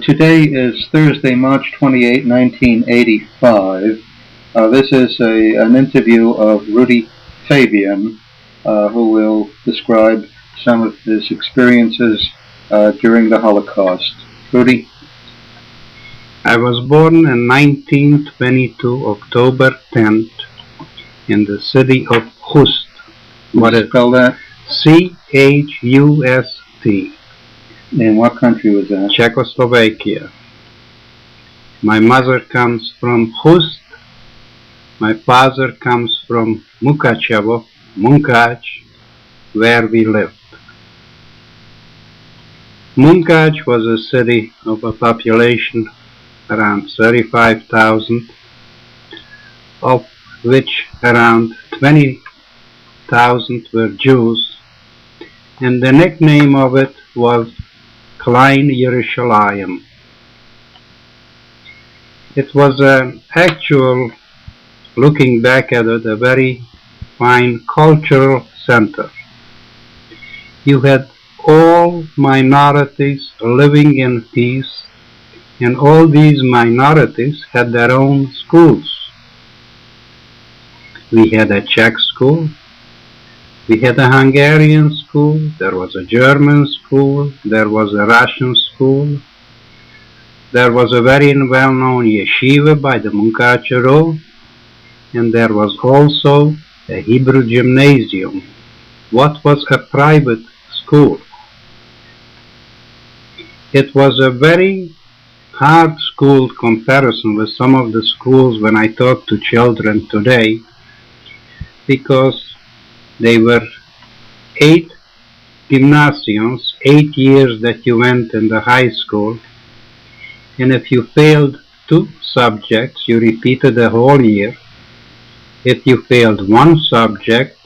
Today is Thursday, March 28, 1985. This is an interview of Rudy Fabian, who will describe some of his experiences during the Holocaust. Rudy? I was born in 1922, October 10th, in the city of Khust. What is spell that? C-H-U-S-T. In what country was that? Czechoslovakia. My mother comes from Khust. My father comes from Mukachevo, Munkach, where we lived. Munkach was a city of a population around 35,000, of which around 20,000 were Jews, and the nickname of it was Klein Yerushalayim. It was an actual, looking back at it, a very fine cultural center. You had all minorities living in peace, and all these minorities had their own schools. We had a Czech school, we had a Hungarian school, there was a German school, there was a Russian school, there was a very well-known yeshiva by the Munkacher Road, and there was also a Hebrew gymnasium. What was a private school? It was a very hard school comparison with some of the schools when I talk to children today, because they were 8 gymnasiums, 8 years that you went in the high school, and if you failed 2 subjects, you repeated the whole year. If you failed 1 subject,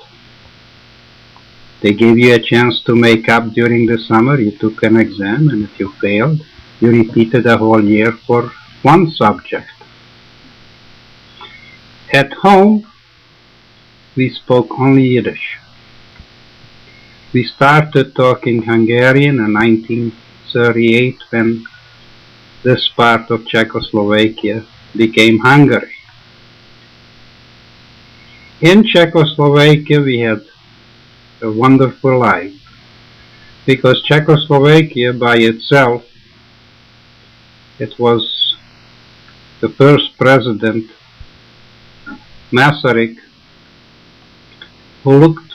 they gave you a chance to make up during the summer. You took an exam, and if you failed, you repeated the whole year for 1 subject. At home, we spoke only Yiddish. We started talking Hungarian in 1938 when this part of Czechoslovakia became Hungary. In Czechoslovakia we had a wonderful life, because Czechoslovakia by itself, it was the first president, Naaser, who looked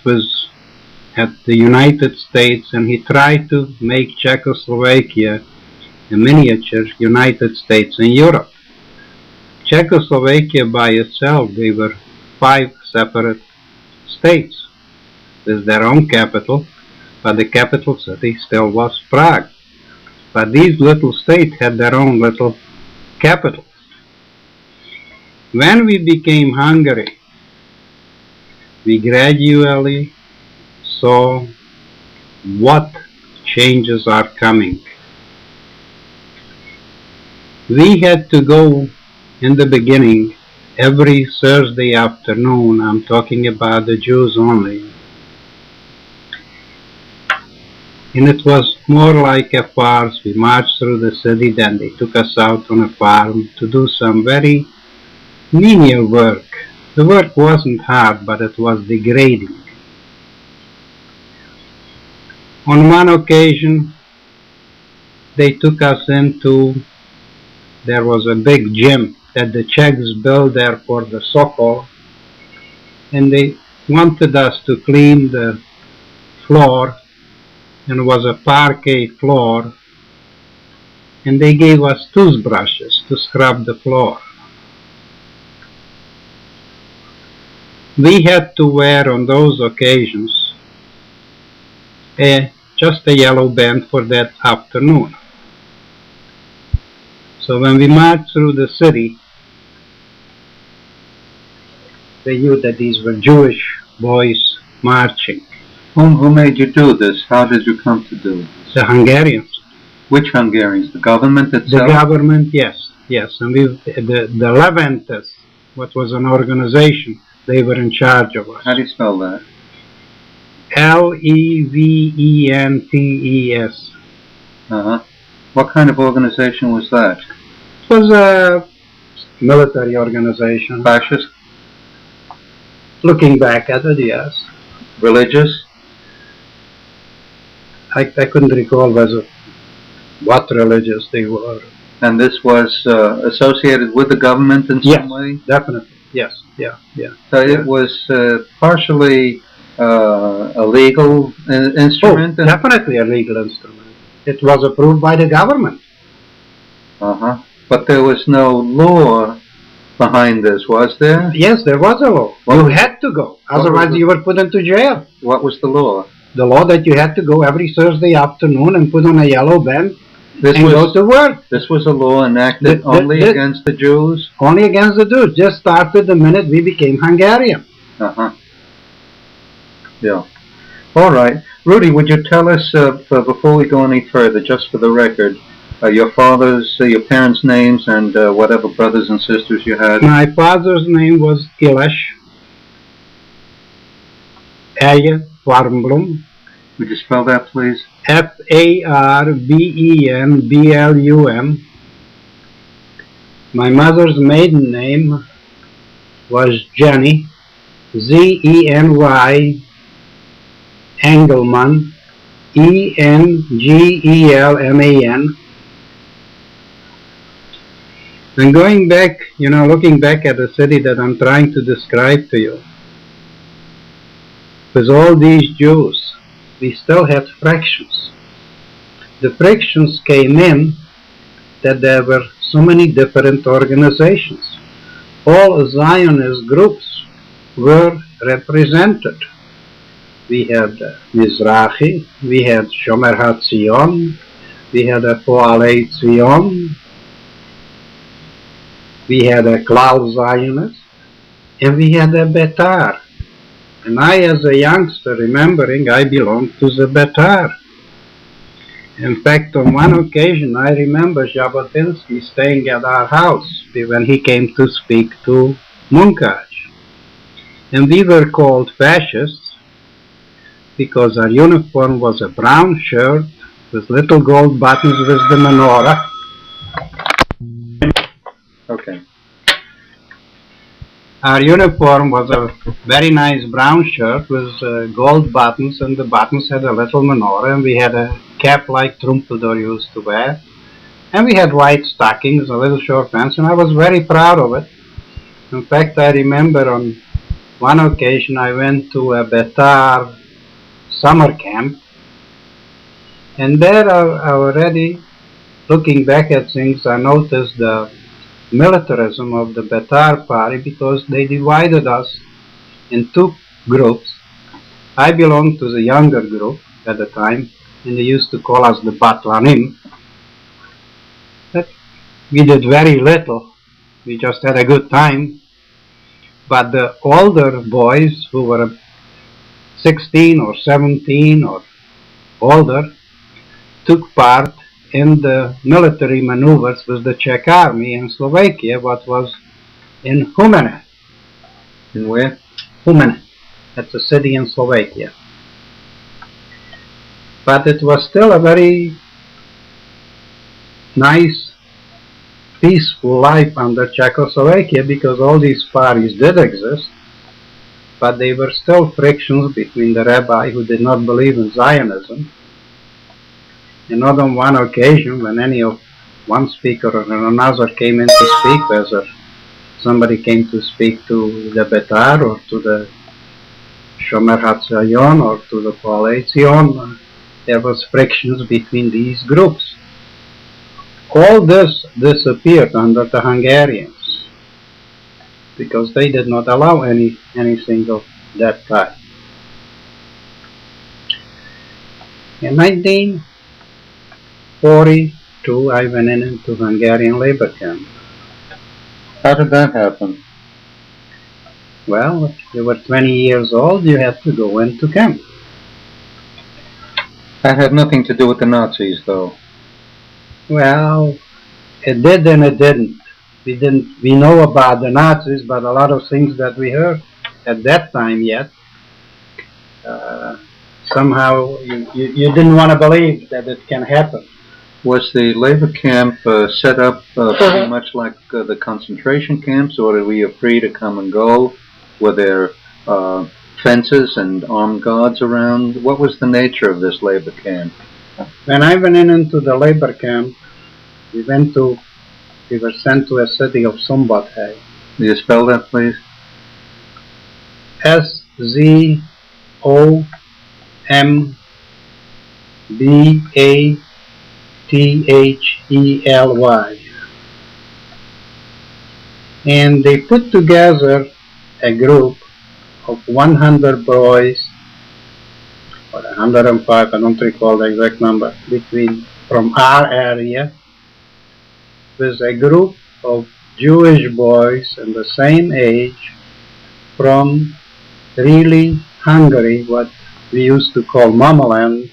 at the United States, and he tried to make Czechoslovakia a miniature United States in Europe. Czechoslovakia by itself, they were 5 separate states with their own capital, but the capital city still was Prague. But these little states had their own little capitals. When we became Hungary, we gradually saw what changes are coming. We had to go in the beginning every Thursday afternoon. I'm talking about the Jews only. And it was more like a farce. We marched through the city, then they took us out on a farm to do some very menial work. The work wasn't hard, but it was degrading. On one occasion, they took us into, there was a big gym that the Czechs built there for the soccer, and they wanted us to clean the floor, and it was a parquet floor, and they gave us toothbrushes to scrub the floor. We had to wear on those occasions just a yellow band for that afternoon. So when we marched through the city, they knew that these were Jewish boys marching. Who made you do this? How did you come to do this? The Hungarians. Which Hungarians? The government itself? The government, yes. And the Leventes, what was an organization, they were in charge of us. How do you spell that? L-E-V-E-N-T-E-S. What kind of organization was that? It was a military organization. Fascist? Looking back at it, yes. Religious? I couldn't recall what religious they were. And this was associated with the government in some way? Definitely. Yes, yeah. So it was partially a legal instrument? Oh, definitely a legal instrument. It was approved by the government. Uh-huh. But there was no law behind this, was there? Yes, there was a law. You had to go. Otherwise you were put into jail. What was the law? The law that you had to go every Thursday afternoon and put on a yellow band and go to work. This was a law enacted only against the Jews? Only against the Jews. Just started the minute we became Hungarian. Uh-huh. Yeah. All right. Rudy, would you tell us, before we go any further, just for the record, your parents' names and whatever brothers and sisters you had? My father's name was Ilash Aya Farmblum. Would you spell that, please? Farbenblum. My mother's maiden name was Jenny, Zeny Engelman, Engelman. And going back, looking back at the city that I'm trying to describe to you, with all these Jews, we still had frictions. The frictions came in that there were so many different organizations. All Zionist groups were represented. We had Mizrahi, we had Shomer HaTzion, we had a Poalei Tzion, we had a Klal Zionist, and we had a Betar. And I, as a youngster, remembering, I belonged to the Betar. In fact, on one occasion, I remember Jabotinsky staying at our house when he came to speak to Munkaj. And we were called fascists because our uniform was a brown shirt with little gold buttons with the menorah. Okay. Our uniform was a very nice brown shirt with gold buttons, and the buttons had a little menorah, and we had a cap like Trumpeldor used to wear. And we had white stockings, a little short pants, and I was very proud of it. In fact, I remember on one occasion I went to a Betar summer camp, and there I already, looking back at things, I noticed the militarism of the Betar party because they divided us in two groups. I belonged to the younger group at the time, and they used to call us the Batlanim. But we did very little. We just had a good time. But the older boys who were 16 or 17 or older took part in the military maneuvers with the Czech army in Slovakia, what was in Humene. In where? Humene. That's a city in Slovakia. But it was still a very nice, peaceful life under Czechoslovakia because all these parties did exist, but they were still frictions between the rabbi who did not believe in Zionism. And not on one occasion when one speaker or another came in to speak, whether somebody came to speak to the Betar or to the Shomer HaTzion or to the Poalei Tzion, there was frictions between these groups. All this disappeared under the Hungarians because they did not allow anything of that type. In 1942, I went into Hungarian labor camp. How did that happen? Well, if you were 20 years old, you had to go into camp. That had nothing to do with the Nazis, though. Well, it did and it didn't. We know about the Nazis, but a lot of things that we heard at that time yet, somehow you didn't want to believe that it can happen. Was the labor camp set up pretty much like the concentration camps, or were you free to come and go? Were there fences and armed guards around? What was the nature of this labor camp? When I went into the labor camp, we were sent to a city of Sombat. Will you spell that, please? SZOMBATHELY. And they put together a group of 100 boys, or 105, I don't recall the exact number, from our area, with a group of Jewish boys in the same age from really Hungary, what we used to call Mamaland,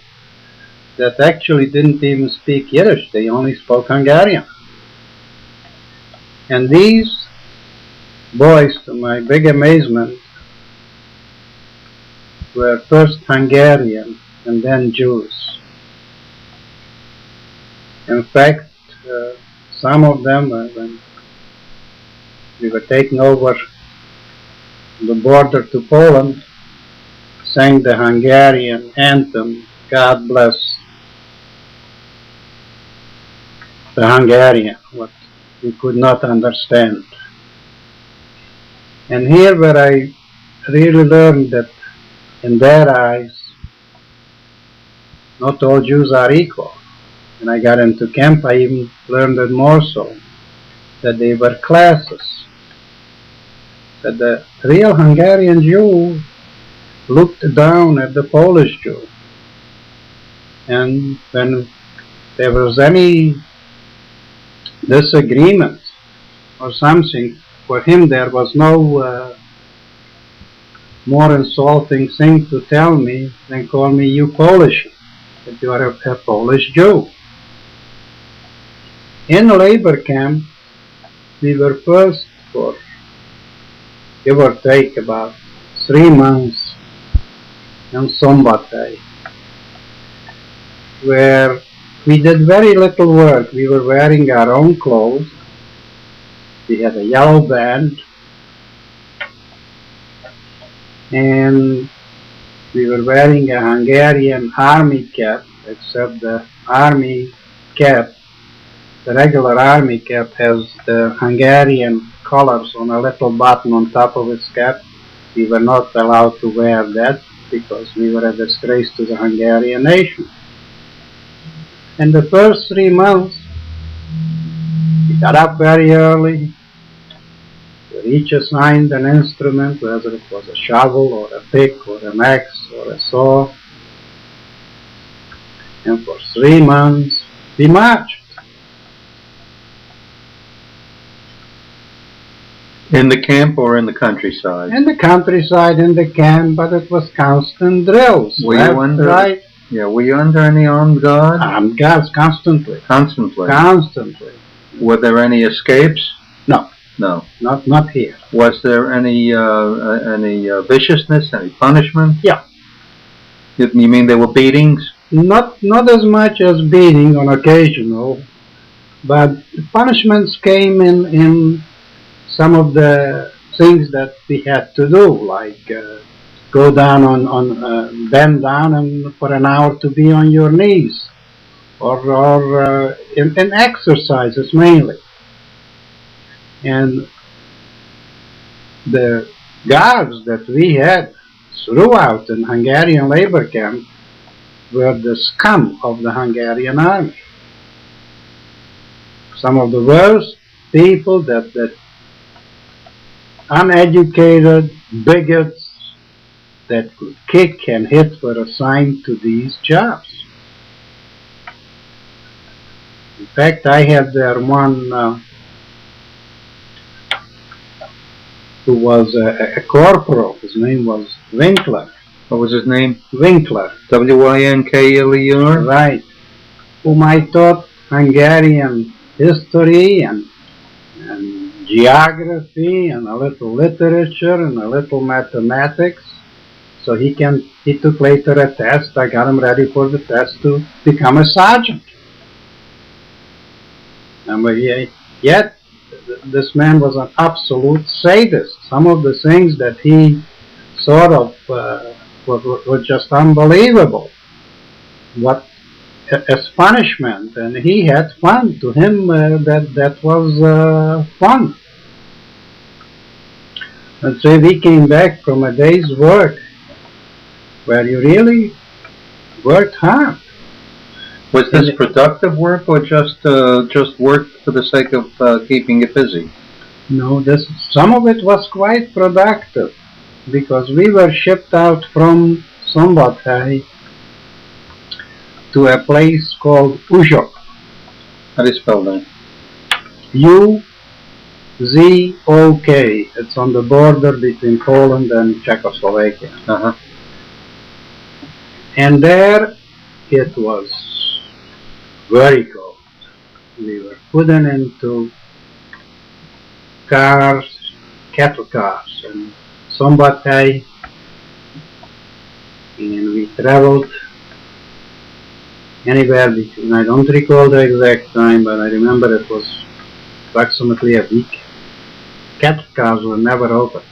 that actually didn't even speak Yiddish, they only spoke Hungarian. And these boys, to my big amazement, were first Hungarian and then Jews. In fact, some of them, when we were taking over the border to Poland, sang the Hungarian anthem, God Bless the Hungarian, what we could not understand. And here where I really learned that in their eyes, not all Jews are equal. When I got into camp, I even learned it more so, that they were classes. That the real Hungarian Jew looked down at the Polish Jew. And when there was any disagreement or something, for him there was no more insulting thing to tell me than call me you Polish, that you are a Polish Jew. In a labor camp, we were first for, give or take, about 3 months in Sombatay, where we did very little work. We were wearing our own clothes. We had a yellow band, and we were wearing a Hungarian army cap, except the army cap, the regular army cap, has the Hungarian colors on a little button on top of its cap. We were not allowed to wear that because we were a disgrace to the Hungarian nation. In the first 3 months, we got up very early. We were each assigned an instrument, whether it was a shovel or a pick or an axe or a saw. And for 3 months, we marched. In the camp or in the countryside? In the countryside, in the camp, but it was constant drills. Were you under? Right. Yeah, were you under any armed guards? Armed guards, constantly. Constantly? Constantly. Were there any escapes? No. No. Not here. Was there any viciousness, any punishment? Yeah. You mean there were beatings? Not as much as beating on occasional, but punishments came in some of the things that we had to do, like go down bend down and for an hour to be on your knees, or in exercises mainly. And the guards that we had throughout in Hungarian labor camp were the scum of the Hungarian army. Some of the worst people that uneducated bigots that could kick and hit were assigned to these jobs. In fact, I had there one who was a corporal. His name was Winkler. What was his name? Winkler. W-I-N-K-L-E-R? Right. Whom I taught Hungarian history and geography and a little literature and a little mathematics. So he took later a test. I got him ready for the test to become a sergeant. Yet this man was an absolute sadist. Some of the things that he sort of were just unbelievable. What as punishment, and he had fun. To him, that was fun. And so we came back from a day's work where you really worked hard. Was this productive work or just work for the sake of keeping you busy? No, some of it was quite productive because we were shipped out from Sombatay to a place called Uzhok. How do you spell that? U-Z-O-K. It's on the border between Poland and Czechoslovakia. Uh-huh. And there it was very cold. We were put into cars, cattle cars, and Sombatay, and we traveled anywhere between, I don't recall the exact time, but I remember it was approximately a week. Cattle cars were never opened.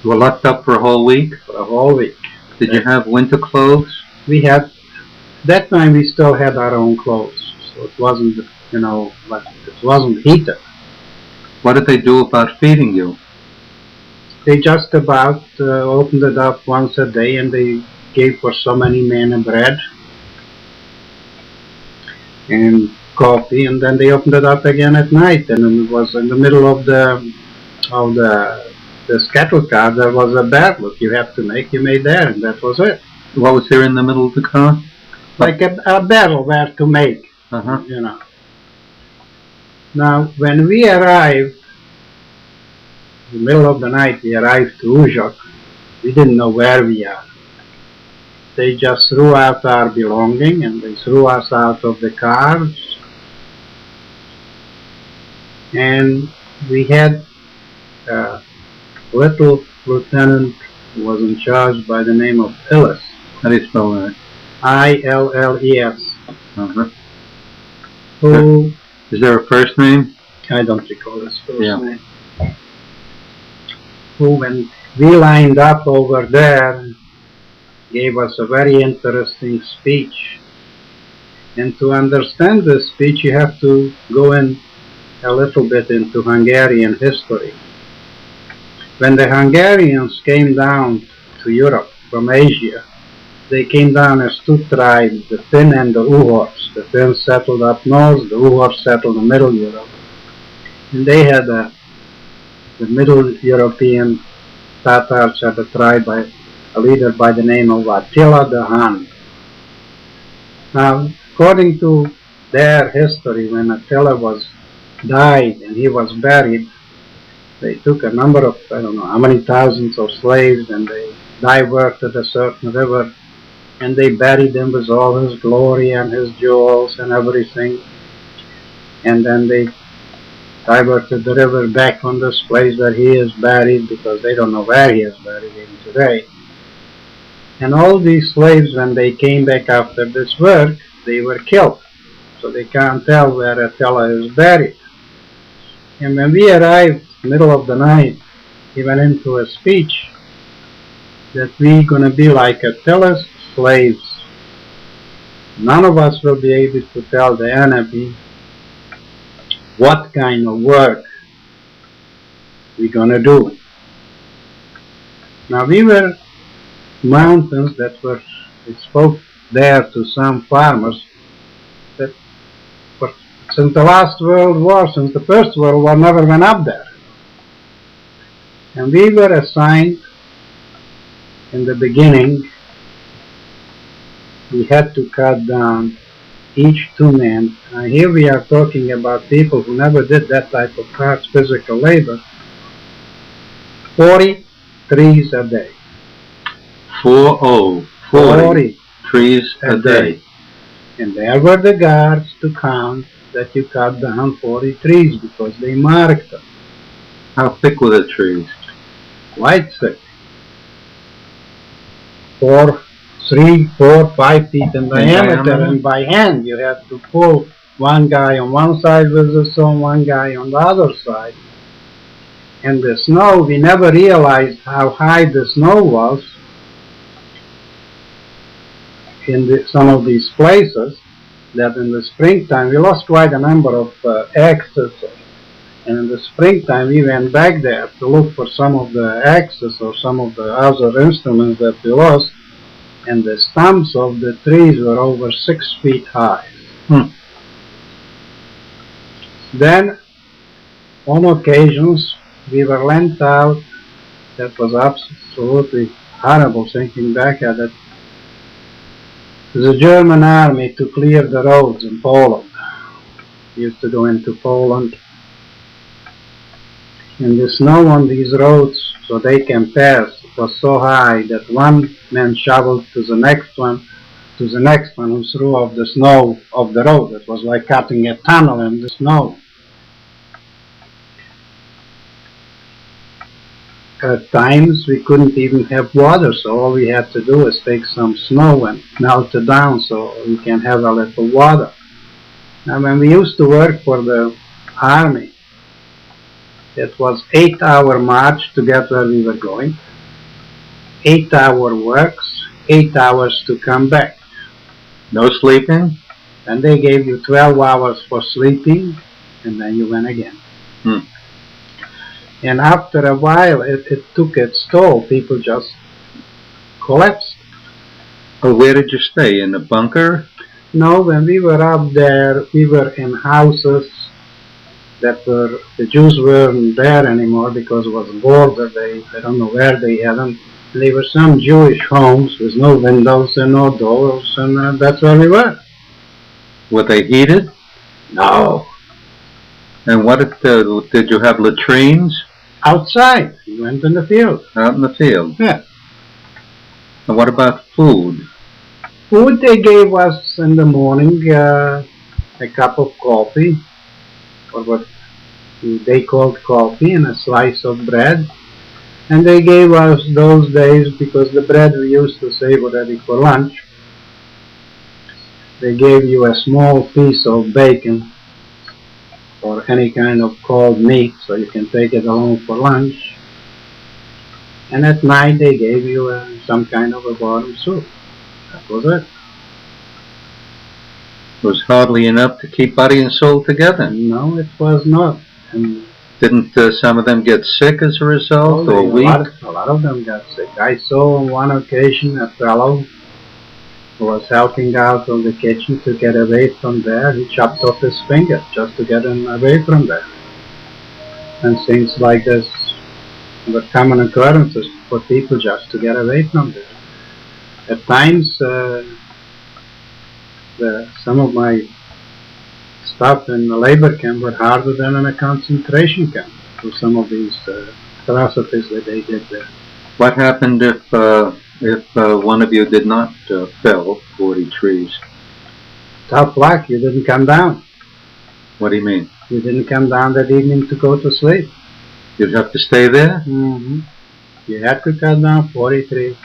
You were locked up for a whole week? For a whole week. Did you have winter clothes? We had, that time we still had our own clothes, so it wasn't, but it wasn't heated. What did they do about feeding you? They just about opened it up once a day, and they gave for so many men a bread and coffee, and then they opened it up again at night. And it was in the middle of the cattle car. There was a bed look you had to make. You made there, and that was it. What was there in the middle of the car? Like a barrel where to make. Uh-huh. Now, when we arrived, in the middle of the night, we arrived to Uzhok. We didn't know where we are. They just threw out our belonging, and they threw us out of the cars. And we had a little lieutenant who was in charge by the name of Illes. How do you spell that? I-L-L-E-S. Uh-huh. Who... Is there a first name? I don't recall his first name. Who, when we lined up over there, gave us a very interesting speech. And to understand this speech, you have to go in a little bit into Hungarian history. When the Hungarians came down to Europe from Asia, they came down as two tribes, the Finn and the Uhors. The Finns settled up north, the Uhors settled in Middle Europe. And they had the Middle European Tatars had a tribe by a leader by the name of Attila the Hun. Now, according to their history, when Attila died and he was buried, they took a number of, I don't know how many thousands of slaves, and they diverted a certain river, and they buried him with all his glory and his jewels and everything. And then they diverted the river back on this place where he is buried, because they don't know where he is buried even today. And all these slaves, when they came back after this work, they were killed. So they can't tell where Attila is buried. And when we arrived, middle of the night, he went into a speech that we're going to be like Attila's slaves. None of us will be able to tell the enemy what kind of work we're going to do. Now, we were mountains that were, we spoke there to some farmers that since the last World War, since the First World War, never went up there. And we were assigned in the beginning, we had to cut down each 2 men. Here we are talking about people who never did that type of hard physical labor. 40 trees a day. 40 trees a day. And there were the guards to count that you cut down 40 trees, because they marked them. How thick were the trees? Quite thick. 3, 4, 5 feet in diameter, and by hand you had to pull one guy on one side with the saw, one guy on the other side. And the snow, we never realized how high the snow was in some of these places, that in the springtime we lost quite a number of axes, and in the springtime we went back there to look for some of the axes or some of the other instruments that we lost, and the stumps of the trees were over 6 feet high. Then, on occasions, we were lent out. That was absolutely horrible thinking back at it. The German army to clear the roads in Poland. We used to go into Poland. And the snow on these roads, so they can pass, was so high that one man shoveled to the next one who threw off the snow of the road. It was like cutting a tunnel in the snow. At times we couldn't even have water, so all we had to do is take some snow and melt it down so we can have a little water. Now when we used to work for the army, it was 8-hour march to get where we were going, 8-hour works, 8 hours to come back. No sleeping? And they gave you 12 hours for sleeping, and then you went again. And after a while, it took its toll. People just collapsed. Oh, where did you stay? In a bunker? No, when we were up there, we were in houses that were, the Jews weren't there anymore because it was a border. I don't know where they had them. They were some Jewish homes with no windows and no doors, and that's where we were. Were they heated? No. And what did you have latrines? Outside. We went in the field. Out in the field? Yeah. And what about food? Food they gave us in the morning, a cup of coffee, or what they called coffee, and a slice of bread. And they gave us those days, because the bread we used to save already for lunch, they gave you a small piece of bacon or any kind of cold meat, so you can take it along for lunch. And at night they gave you some kind of a warm soup. That was it. It was hardly enough to keep body and soul together. No, it was not. And didn't some of them get sick as a result, or weak? A lot of them got sick. I saw on one occasion a fellow who was helping out in the kitchen to get away from there. He chopped off his finger just to get him away from there. And things like this were common occurrences for people just to get away from there. At times, some of my stuff in the labor camp were harder than in a concentration camp for some of these atrocities that they did there. What happened if one of you did not fell 40 trees? Tough luck, you didn't come down. What do you mean? You didn't come down that evening to go to sleep. You'd have to stay there? Mm-hmm. You had to cut down 40 trees.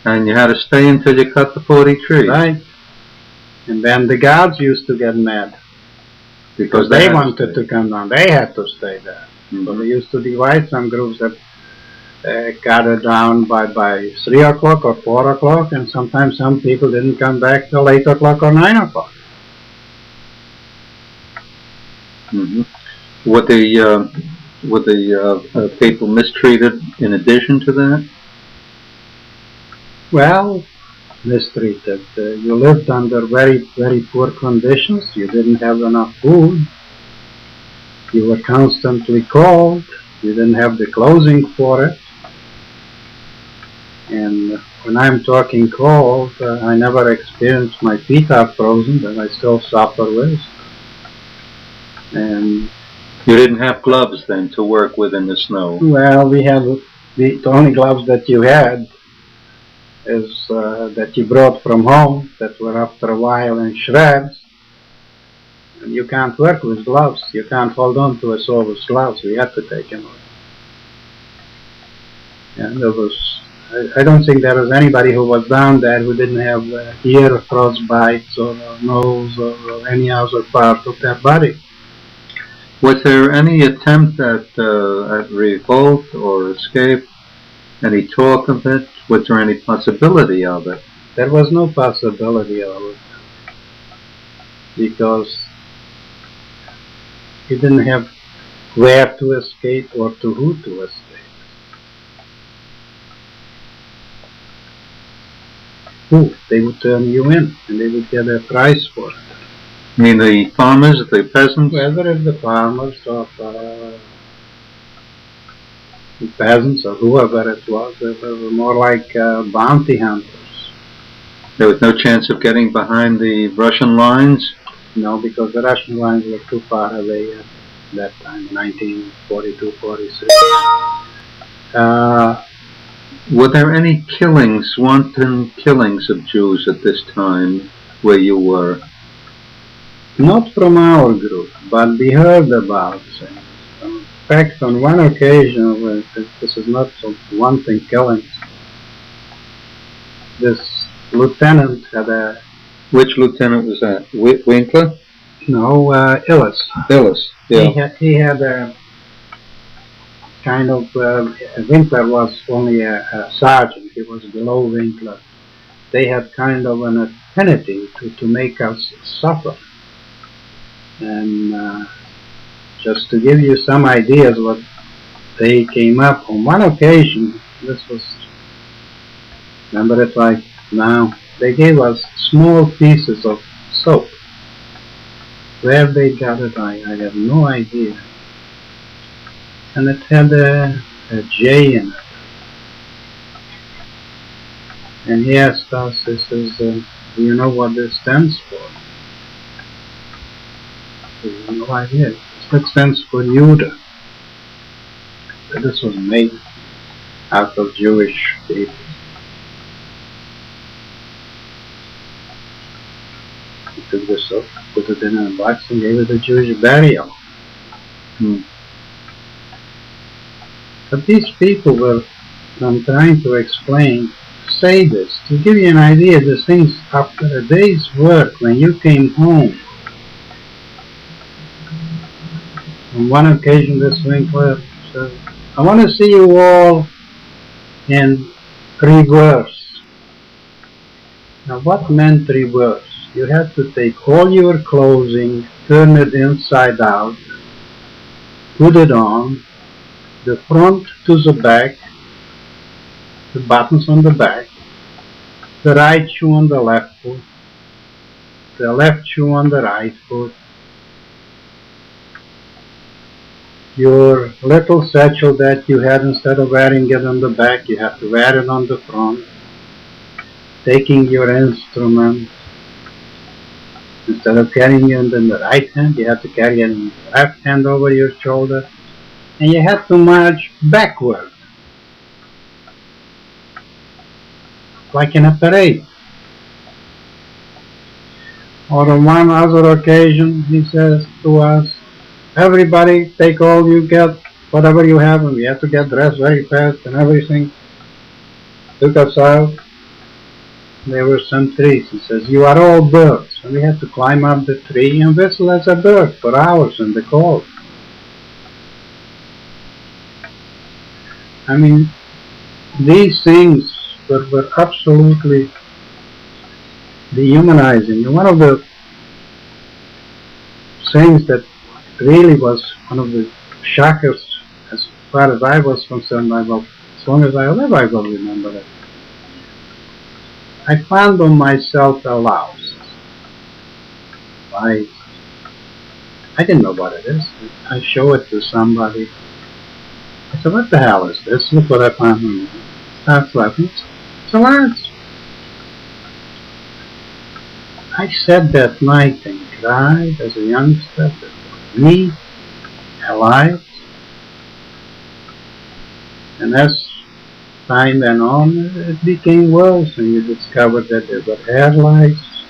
And you had to stay until you cut the 40 trees? Right. And then the guards used to get mad. Because they wanted to come down. They had to stay there. Mm-hmm. So we used to divide some groups that cut it down by 3 o'clock or 4 o'clock, and sometimes some people didn't come back till 8 o'clock or 9 o'clock. Mm-hmm. Were the people mistreated in addition to that? Well, mistreated. You lived under very, very poor conditions. You didn't have enough food. You were constantly cold. You didn't have the clothing for it. And when I'm talking cold, I never experienced my feet are frozen, but I still suffer with. And you didn't have gloves then to work with in the snow? Well, we had the only gloves that you had is that you brought from home that were after a while in shreds. And you can't work with gloves. You can't hold on to a saw with gloves. We had to take them off. And there was I don't think there was anybody who was down there who didn't have ear frostbites or nose or any other part of their body. Was there any attempt at revolt or escape? Any talk of it? Was there any possibility of it? There was no possibility of it, because you didn't have where to escape or to who to escape. Who? They would turn you in, and they would get a price for it. You mean the farmers, the peasants? Whether it's the farmers or the peasants or whoever it was, they were more like bounty hunters. There was no chance of getting behind the Russian lines? No, because the Russian lines were too far away at that time, 1942-43. Were there any killings, wanton killings of Jews at this time where you were? Not from our group, but we heard about things. In fact, on one occasion, this is not wanton killings, this lieutenant had a... Which lieutenant was that? Winkler? No, Illis. Illis, yeah. He had a kind of... Winkler was only a sergeant. He was below Winkler. They had kind of an affinity to make us suffer. And just to give you some ideas what they came up on one occasion, this was, remember it like now, they gave us small pieces of soap. Where they got it, I have no idea. And it had a J in it. And he asked us, he says, do you know what this stands for? We have no idea. It stands for Judah. This was made out of Jewish people. He took this up, put it in a box, and gave it a Jewish burial. But these people were, I'm trying to explain, say this, to give you an idea, the things after a day's work, when you came home. On one occasion, this Winkler said, I want to see you all in reverse. Now, what meant reverse? You had to take all your clothing, turn it inside out, put it on, the front to the back, the buttons on the back, the right shoe on the left foot, the left shoe on the right foot, your little satchel that you had, instead of wearing it on the back, you have to wear it on the front, taking your instrument, instead of carrying it in the right hand, you have to carry it in the left hand over your shoulder, and you have to march backward, like in a parade. Or on one other occasion, he says to us, everybody take all you get, whatever you have, and we have to get dressed very fast and everything. Took us out. There were some trees. He says, you are all birds. And we had to climb up the tree and whistle as a bird for hours in the cold. I mean, these things were absolutely dehumanizing. And one of the things that really was one of the shockers, as far as I was concerned, as long as I live, I will remember it. I found on myself a louse. I didn't know what it is. I show it to somebody. I said, what the hell is this? Look what I found on me. Starts laughing. It's a louse. I sat that night and cried as a youngster. Me, alive, and as time went on, it became worse, and you discovered that there were hair lice,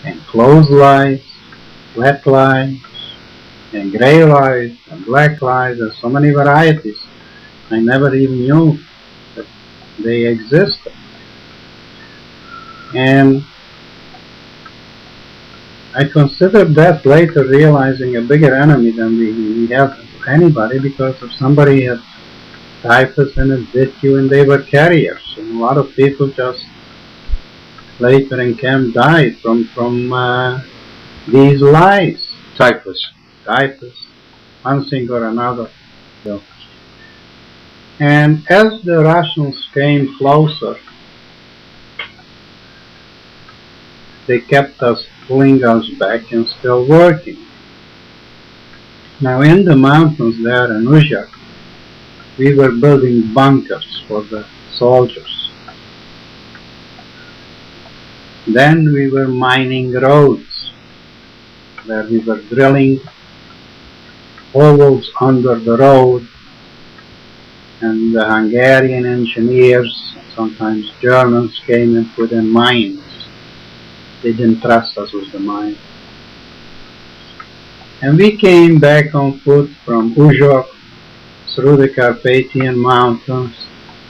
and clothes lice, flat lice, and gray lice, and black lice, and so many varieties. I never even knew They existed. And I considered that later realizing a bigger enemy than we had anybody, because if somebody had typhus and it bit you and they were carriers, and a lot of people just later in camp died from these lies. Typhus. One thing or another. And as the Russians came closer, they kept us, pulling us back and still working. Now in the mountains there in Uzhak, we were building bunkers for the soldiers. Then we were mining roads, where we were drilling holes under the road, and the Hungarian engineers, sometimes Germans, came and put in mines. They didn't trust us with the mine. And we came back on foot from Uzhok, through the Carpathian Mountains,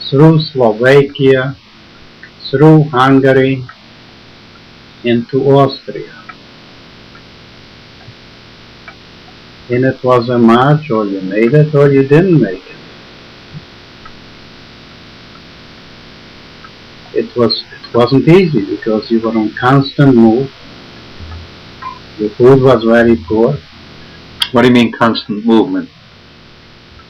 through Slovakia, through Hungary, into Austria. And it was a march, or you made it or you didn't make it. It wasn't easy because you were on constant move. The food was very poor. What do you mean constant movement?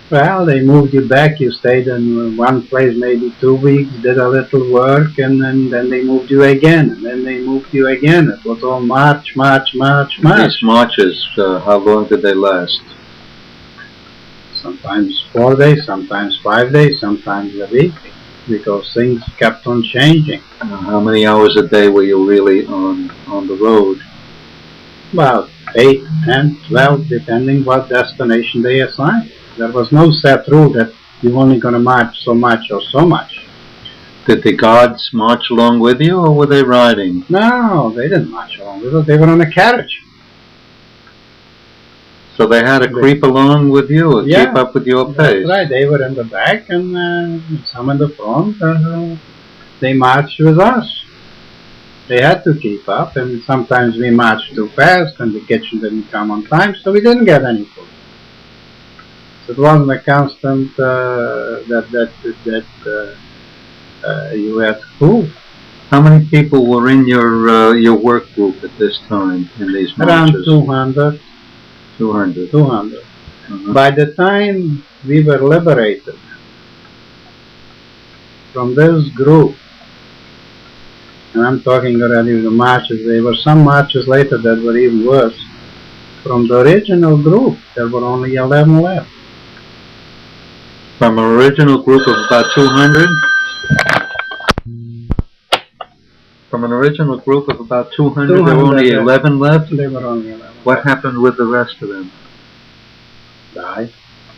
Well, they moved you back. You stayed in one place maybe 2 weeks, did a little work, and then they moved you again, and then they moved you again. It was all march. These marches, how long did they last? Sometimes 4 days, sometimes 5 days, sometimes a week, because things kept on changing. How many hours a day were you really on the road? About 8, 10, 12, depending what destination they assigned. There was no set rule that you're only going to march so much or so much. Did the guards march along with you, or were they riding? No, they didn't march along with us. They were on a carriage. So they had to creep along with you, or Yeah, keep up with your pace? That's right. They were in the back and some in the front. They marched with us. They had to keep up, and sometimes we marched too fast and the kitchen didn't come on time, so we didn't get any food. So it wasn't a constant that you had food. How many people were in your work group at this time in these marches? Around 200. 200. 200. By the time we were liberated from this group, and I'm talking already the marches, there were some marches later that were even worse. From the original group, there were only 11 left. From an original group of about 200? From an original group of about 200, there were only 11 left? There were only 11. What happened with the rest of them? Died.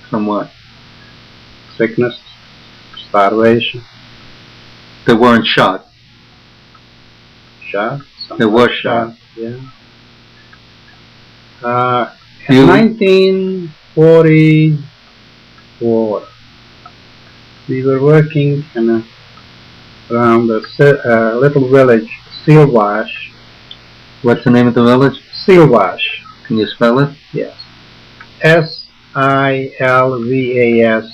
From what? Sickness, starvation. They weren't shot? Shot. They were shot. Yeah. In 1944, we were working in around a little village, Silvash. What's the name of the village? Silvash. Can you spell it? Yes. Silvas.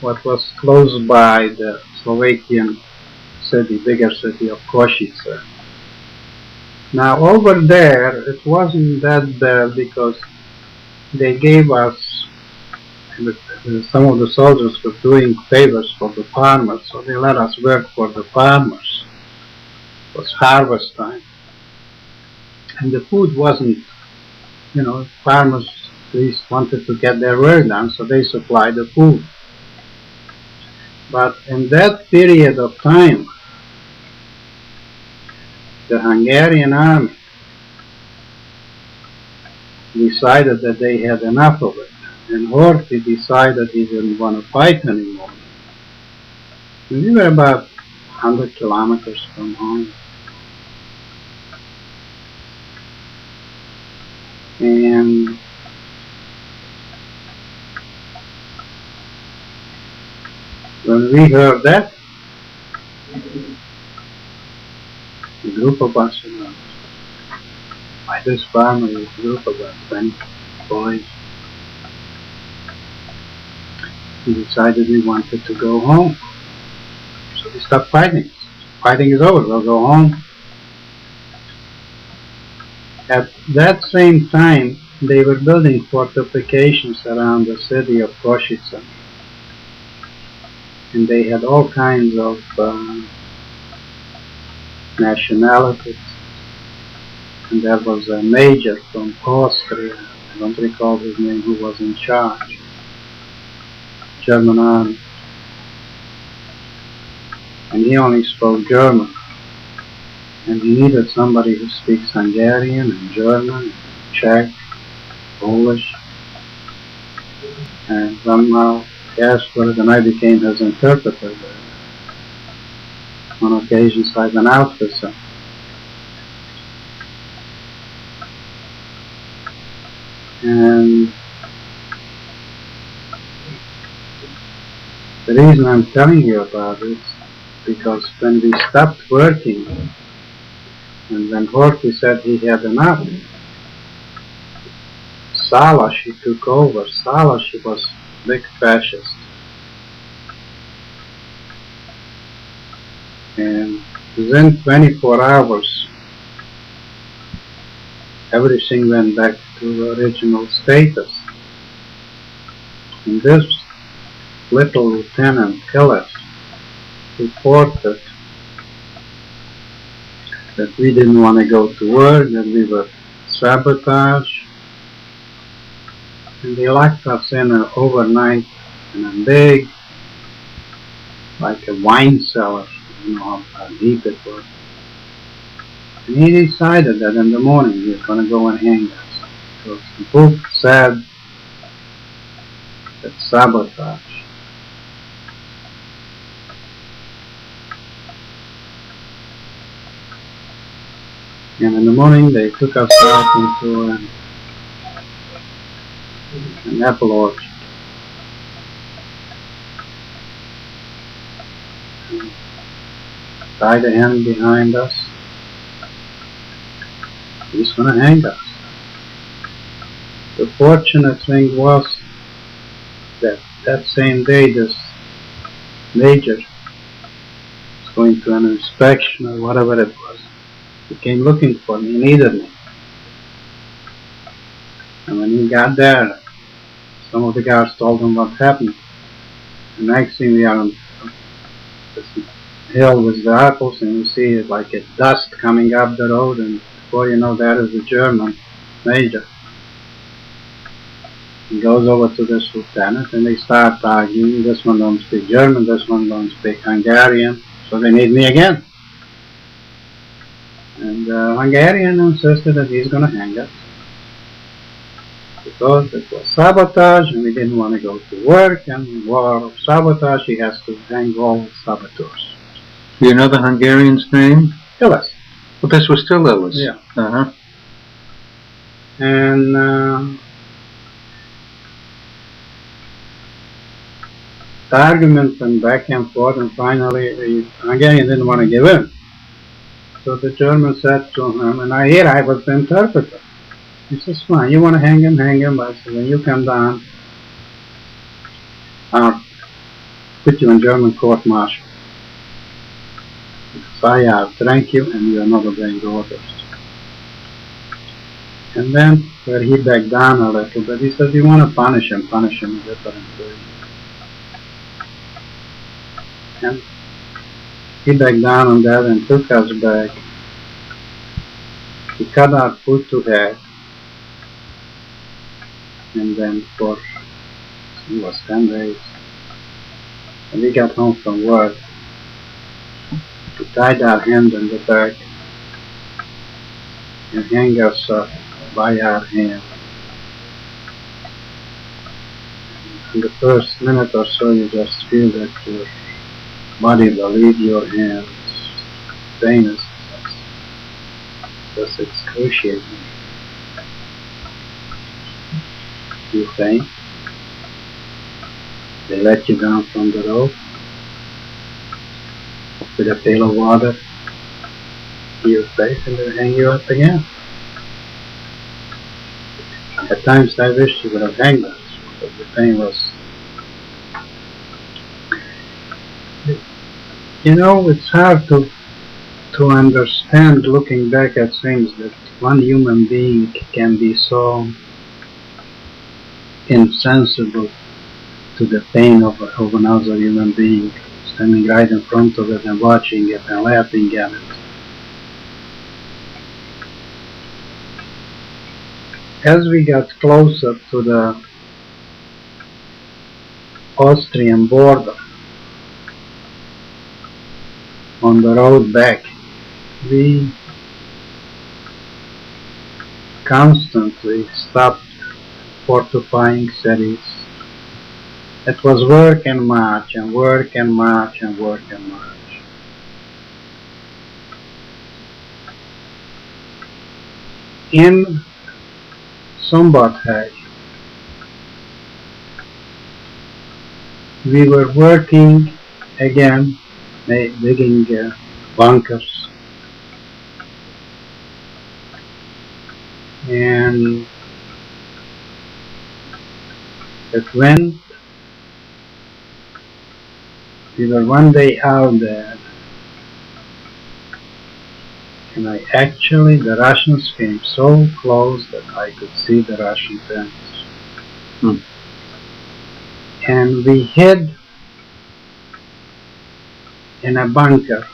What was close by the Slovakian city, bigger city of Košice. Now over there, it wasn't that bad because they gave us, some of the soldiers were doing favors for the farmers, so they let us work for the farmers. It was harvest time. And the food wasn't, farmers at least wanted to get their work done, so they supplied the food. But in that period of time, the Hungarian army decided that they had enough of it, and Horthy decided he didn't want to fight anymore. And we were about 100 kilometers from home. And when we heard that, a group of us, by this family, a group of us, 20 boys, we decided we wanted to go home. So we stopped fighting. Fighting is over, we'll go home. At that same time, they were building fortifications around the city of Košice. And they had all kinds of nationalities. And there was a major from Austria, I don't recall his name, who was in charge. German army. And he only spoke German. And he needed somebody who speaks Hungarian and German, Czech, Polish. And somehow he asked for it, and I became his interpreter. On occasions I went out with him. And the reason I'm telling you about it is because when we stopped working, and when Horthy said he had enough, Salas, took over. Salas was a big fascist. And within 24 hours, everything went back to original status. And this little Lieutenant Hillis reported that we didn't want to go to work, that we were sabotage, and they locked us in overnight in a big, like a wine cellar, you know how deep it was. And he decided that in the morning he was going to go and hang us. So the book said that sabotage. And in the morning they took us out into an apple orchard. And tied a hand behind us. He's going to hang us. The fortunate thing was that that same day this major was going to an inspection or whatever it was. He came looking for me, he needed me. And when he got there, some of the guys told him what happened. The next thing we are on this hill with the apples, and you see it like a dust coming up the road, and before you know that is a German major. He goes over to this lieutenant and they start arguing. This one don't speak German, this one don't speak Hungarian, so they need me again. And the Hungarian insisted that he's going to hang us because it was sabotage and we didn't want to go to work, and in war of sabotage he has to hang all saboteurs. Do you know the Hungarian's name? Hillis. Well, this was still Hillis. Yeah. Uh-huh. And the argument went back and forth, and finally the Hungarian didn't want to give in. So the German said to him, and I was the interpreter. He says, fine, you want to hang him, hang him. I said, when you come down, I'll put you in German court-martial. Because I have drank you and you are not obeying orders. And then, where he backed down a little bit, he says, you want to punish him a different way. And he backed down on that and took us back. He cut our foot to head. And then for, it was 10 days. When we got home from work, he tied our hand in the back and hung us up by our hand. In the first minute or so, you just feel that your body will leave your hands. Pain is just excruciating. You faint. They let you down from the rope. with a pail of water to your face and they hang you up again. At times I wished you would have hanged us, but the pain was... You know, it's hard to understand, looking back at things, that one human being can be so insensible to the pain of another human being, standing right in front of it and watching it and laughing at it. As we got closer to the Austrian border, on the road back, we constantly stopped fortifying cities. It was work and march and work and march and work and march. In Sombathay, we were working again, digging bunkers, and it went. We were one day out there, and the Russians came so close that I could see the Russian tanks. And we hid in a bunker,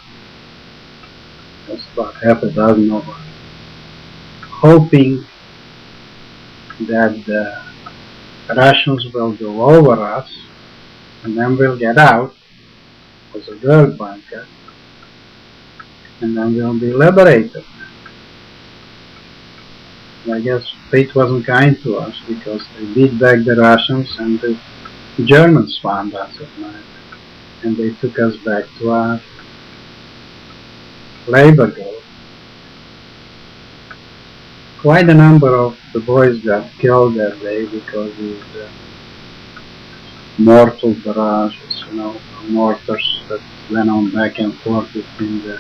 just about half a dozen of us, hoping that the Russians will go over us and then we'll get out. It was a dirt bunker, and then we'll be liberated. And I guess fate wasn't kind to us because they beat back the Russians and the Germans found us at night, and they took us back to our labor group. Quite a number of the boys got killed that day because of the mortal barrages, mortars that went on back and forth between the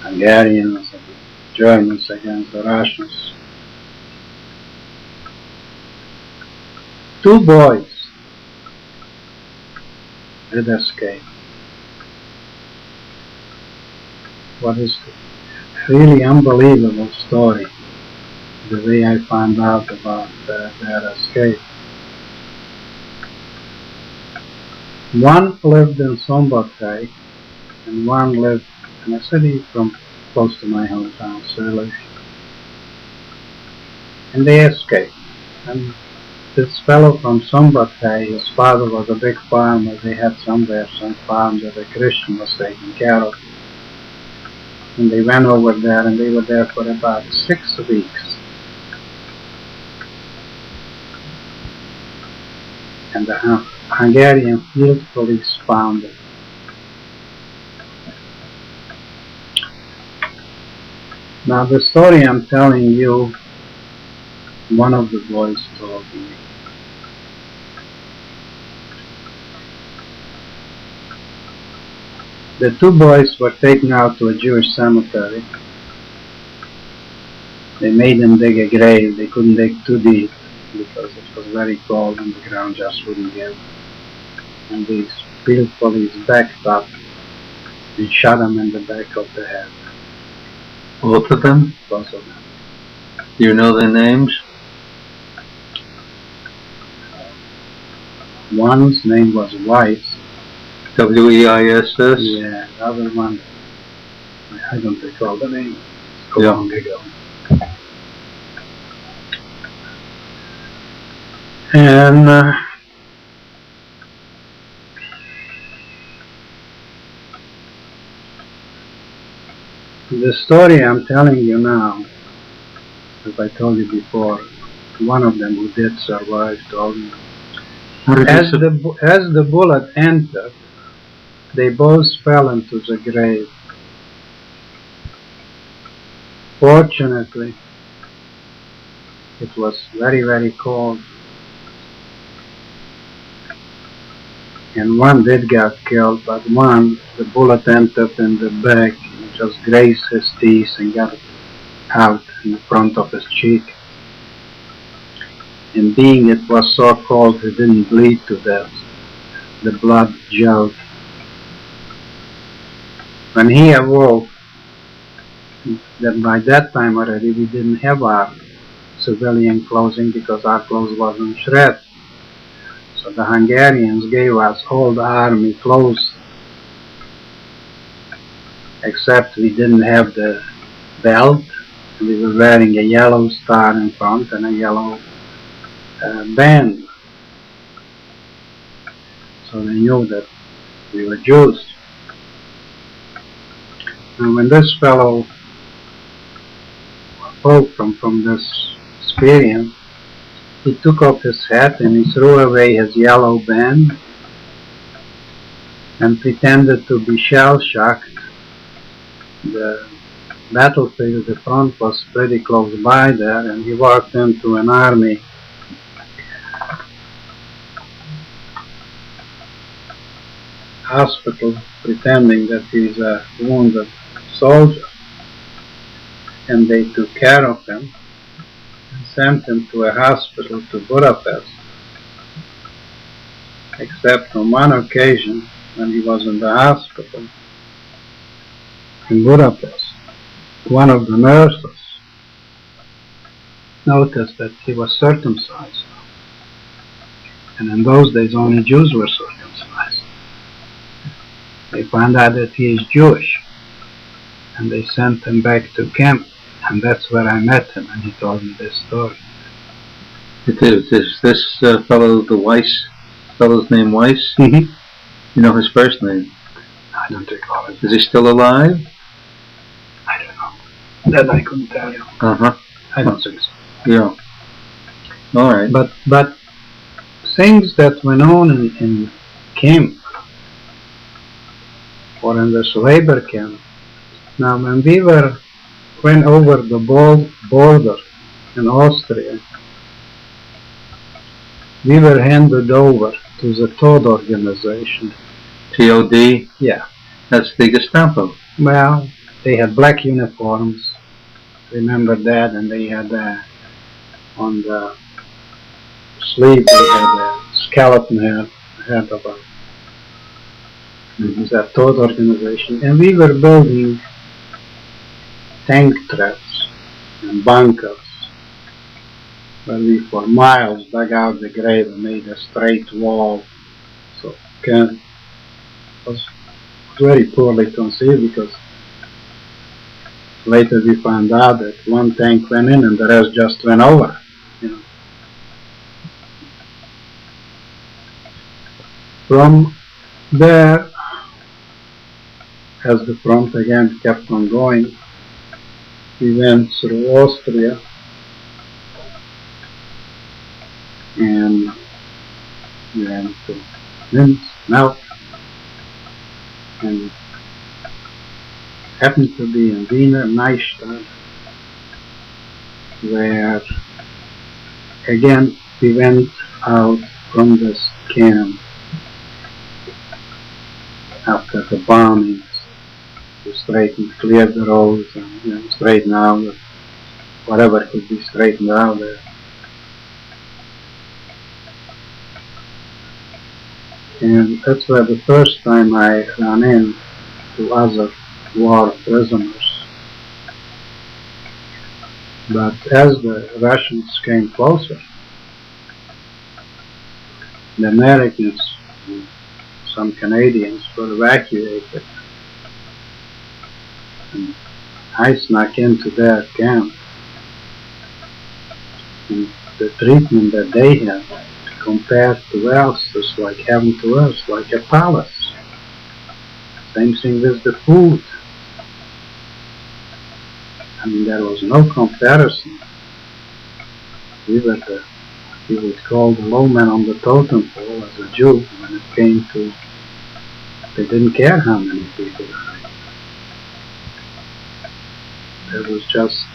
Hungarians and the Germans against the Russians. 2 boys did escape. What is a really unbelievable story, the way I found out about their escape. One lived in Sombathay, and one lived in a city from close to my hometown, Sirleaf. And they escaped. And this fellow from Sombathay, his father was a big farmer. They had some farm that a Christian was taking care of. And they went over there, and they were there for about 6 weeks. And the Hungarian field police found it. Now the story I'm telling you, one of the boys told me. The 2 boys were taken out to a Jewish cemetery. They made them dig a grave. They couldn't dig too deep because it was very cold and the ground just wouldn't give. And these field police backed up and shot them in the back of the head. Both of them? Both of them. Do you know their names? One's name was Weiss. W-E-I-S-S? Yeah, the other one, I don't recall the name. It's long ago. And the story I'm telling you now, as I told you before, one of them who did survive told me. As the bullet entered, they both fell into the grave. Fortunately, it was very, very cold. and one did get killed, but one, the bullet entered in the back and just grazed his teeth and got out in the front of his cheek. And being it was so cold, he didn't bleed to death. The blood gelled. When he awoke, that by that time already we didn't have our civilian clothing because our clothes wasn't shred. So the Hungarians gave us all the army clothes, except we didn't have the belt. We were wearing a yellow star in front and a yellow band. So they knew that we were Jews. And when this fellow awoke from this experience, he took off his hat and he threw away his yellow band and pretended to be shell-shocked. The battlefield, the front was pretty close by there, and he walked into an army hospital pretending that he's a wounded soldier, and they took care of him and sent him to a hospital to Budapest, except on one occasion when he was in the hospital in Budapest. One of the nurses noticed that he was circumcised, and in those days only Jews were circumcised. They found out that he is Jewish, and they sent him back to camp, and that's where I met him, and he told me this story. Is this fellow the Weiss, fellow's name Weiss? Mm-hmm. You know his first name? I don't recall it. Is he still alive? I don't know. That I couldn't tell you. Uh-huh. I don't think so. Yeah. All right. But things that went on in camp, or in this labor camp. Now, when we went over the border in Austria, we were handed over to the TOD organization. TOD? Yeah. That's the Gestapo. Well, they had black uniforms. Remember that, and they had on the sleeve they had a skeleton head of a that TOD organization, and we were building tank traps and bunkers where we for miles dug out the grave and made a straight wall. So it was very poorly conceived, because later we found out that one tank went in and the rest just went over. You know. From there, as the front again kept on going, we went through Austria and we went to Linz, Melt, and happened to be in Wiener Neustadt, where again we went out from this camp after the bombings to clear the roads and straighten out whatever could be straightened out there. And that's where the first time I ran into other war prisoners. But as the Russians came closer, the Americans and some Canadians were evacuated, and I snuck into their camp, and the treatment that they had compared to us was like heaven to us, like a palace. Same thing with the food. I mean, there was no comparison. We were we would call the low man on the totem pole as a Jew when it came to, they didn't care how many people died. There was just,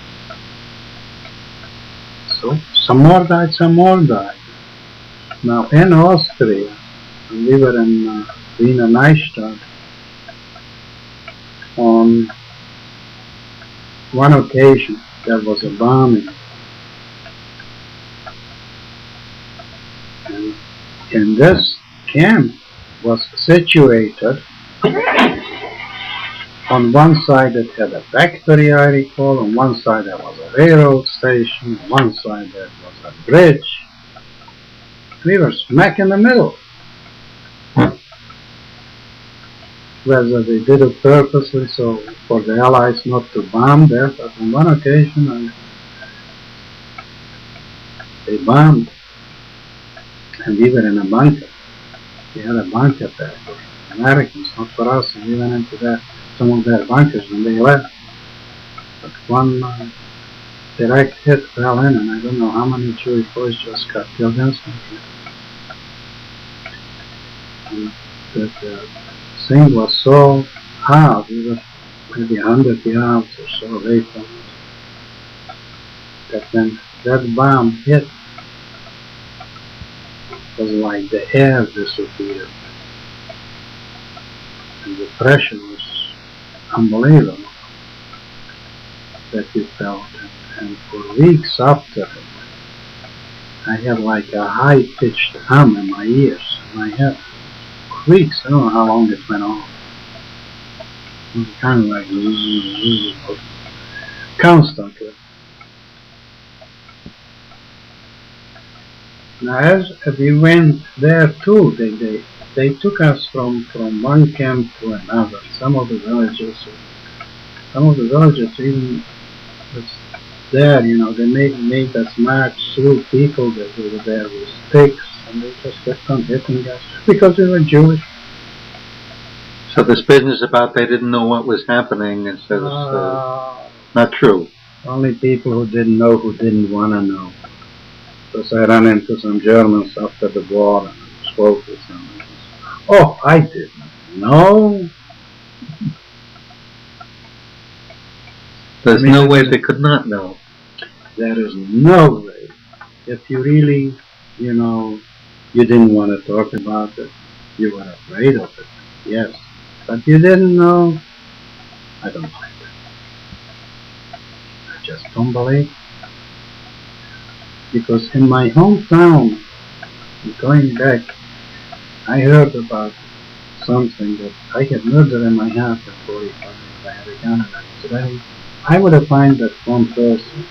so some more died, some more died. Now in Austria, when we were in Wiener Neustadt, on one occasion there was a bombing. And this camp was situated on one side. It had a factory, I recall, on one side there was a railroad station, on one side there was a bridge. We were smack in the middle. Whether they did it purposely so for the Allies not to bomb there, but on one occasion they bombed. And we were in a bunker. We had a bunker there for Americans, not for us, and we went into some of their bunkers when they left. But one direct hit fell in, and I don't know how many Jewish boys just got killed instantly. And the thing was so hard, we were maybe 100 yards or so away from it, that when that bomb hit, it was like the air disappeared, and the pressure was unbelievable that we felt, and for weeks after it, I had like a high-pitched hum in my ears, in my head. Weeks, I don't know how long it went on. It was kind of like constantly. Now, as we went there too, they took us from one camp to another. Some of the villages even there, you know, they made us march through people that were there with sticks, and they just kept on hitting us because we were Jewish. So this business about they didn't know what was happening is not true. Only people who didn't know, who didn't want to know. Because I ran into some Germans after the war and spoke with them. Oh, I didn't know. There's no way they could not know. There is no way. If you really, you know, you didn't want to talk about it, you were afraid of it, yes. But you didn't know, I don't believe it. I just don't believe it. Because in my hometown, going back, I heard about something that I had murder in my heart at 45. I had a gun and today I would have found that one person.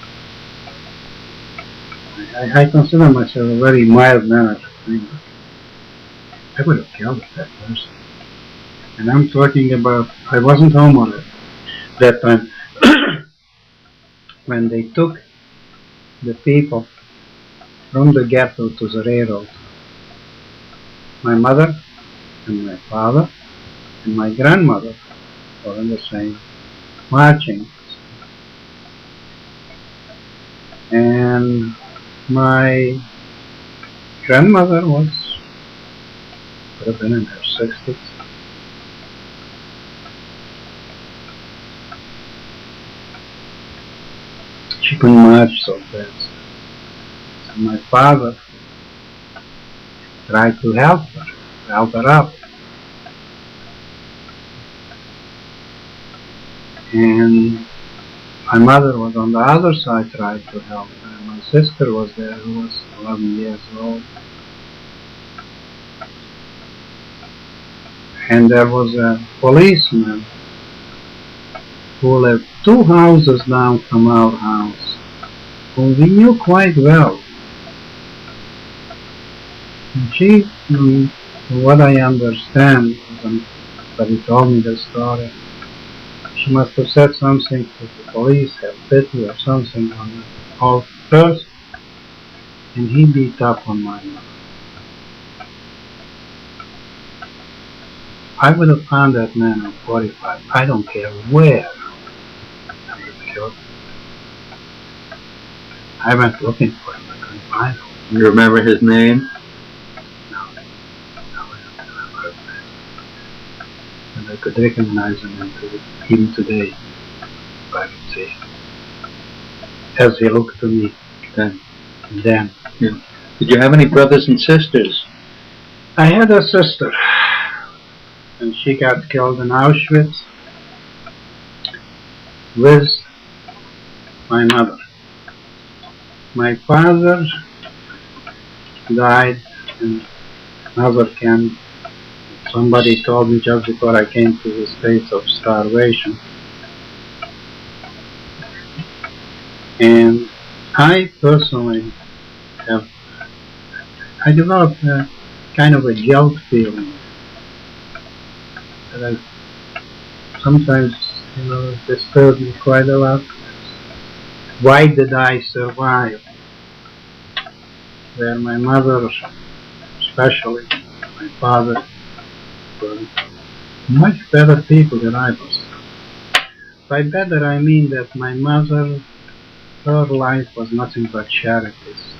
I consider myself a very mild-mannered thing. I would have killed that person. And I'm talking about, I wasn't home on it that time. When they took the people from the ghetto to the railroad, my mother and my father and my grandmother were in the same marching. And my grandmother would have been in her 60s. She couldn't march so fast. So my father tried to help her up. And my mother was on the other side trying to help her. My sister was there, who was 11 years old. And there was a policeman who lived 2 houses down from our house, whom we knew quite well. And she, from what I understand, but he told me the story, she must have said something to the police, have pity or something on the old person, and he beat up on my mother. I would have found that man at 45, I don't care where. I went looking for him, I couldn't find him. You remember his name? No, I don't remember his name. And I could recognize him even today, if I would see him. As he looked to me then. Yeah. Did you have any brothers and sisters? I had a sister, and she got killed in Auschwitz with my mother. My father died in another camp. Somebody told me just before I came to the States of starvation. And I personally I developed a kind of a guilt feeling that I sometimes, disturbed me quite a lot. Why did I survive? Where my mother, especially my father, were much better people than I was. By better I mean that my mother, her life was nothing but charities.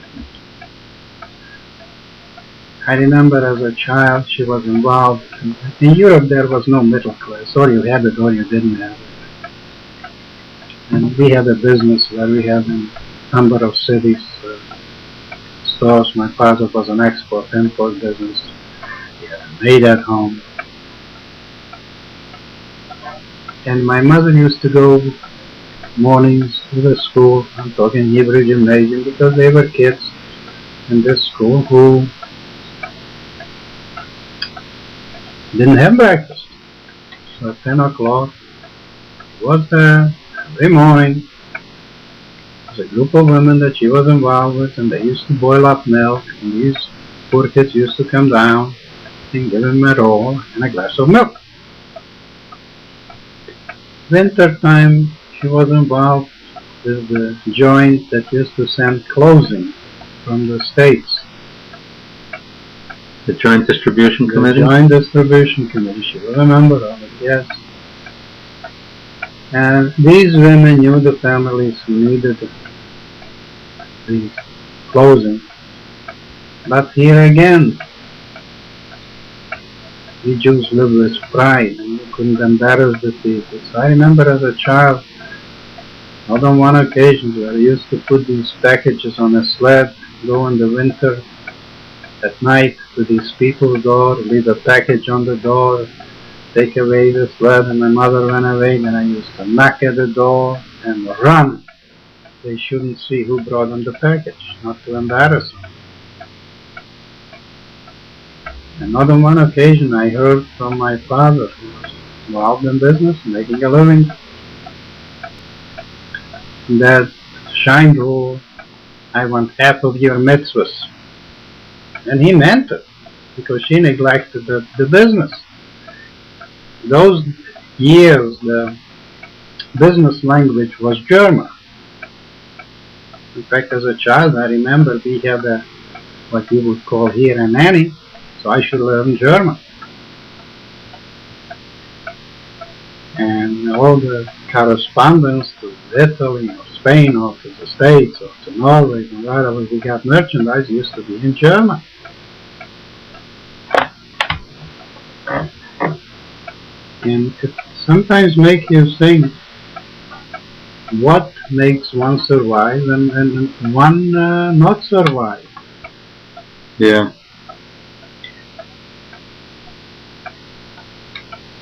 I remember as a child she was involved. In Europe there was no middle class, or you had it or you didn't have it. And we had a business where we had in a number of cities stores. My father was an export-import business. He had a maid at home. And my mother used to go mornings to the school. I'm talking Hebrew gymnasium, because they were kids in this school who didn't have breakfast. So at 10 o'clock, she was there every morning. There was a group of women that she was involved with, and they used to boil up milk, and these poor kids used to come down and give them a roll and a glass of milk. Winter time, she was involved with the joint that used to send clothing from the States. The Joint Distribution Committee? The Joint Distribution Committee. She was a member of it, yes. And these women knew the families who needed the clothing. But here again, we Jews live with pride, and we couldn't embarrass the people. So I remember as a child, more than one occasion where I used to put these packages on a sled, go in the winter at night to these people's door, leave a package on the door, take away the sled, and my mother ran away. Then I used to knock at the door and run. They shouldn't see who brought them the package, not to embarrass them. And more than one occasion I heard from my father, who was involved in business, making a living, that Shine, I want half of your mitzvahs. And he meant it, because she neglected the business. Those years, the business language was German. In fact, as a child, I remember we had what you would call here a nanny, so I should learn German. And all the correspondence to Italy or Spain or to the States or to Norway and wherever we got merchandise used to be in German. And it sometimes makes you think what makes one survive and one not survive. Yeah.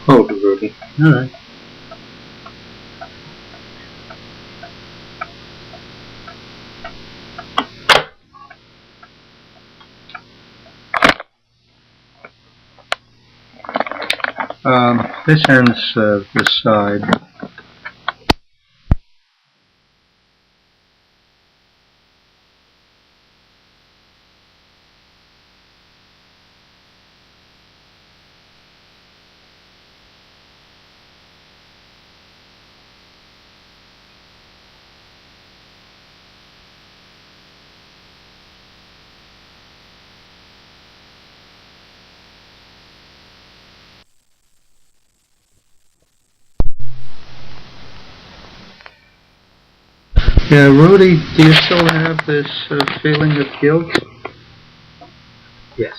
Hold it, Rudy. All right. This ends this side. Yeah, Rudy, do you still have this feeling of guilt? Yes.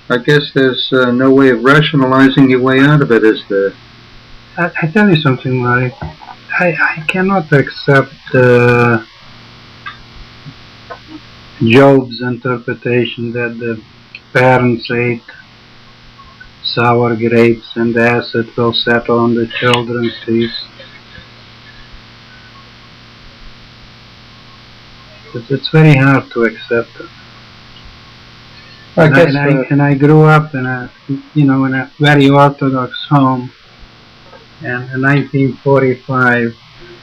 I guess there's no way of rationalizing your way out of it, is there? I tell you something, Larry. I cannot accept Job's interpretation that the parents ate sour grapes and the acid will settle on the children's teeth. It's very hard to accept it. And I grew up in a very orthodox home. And in 1945,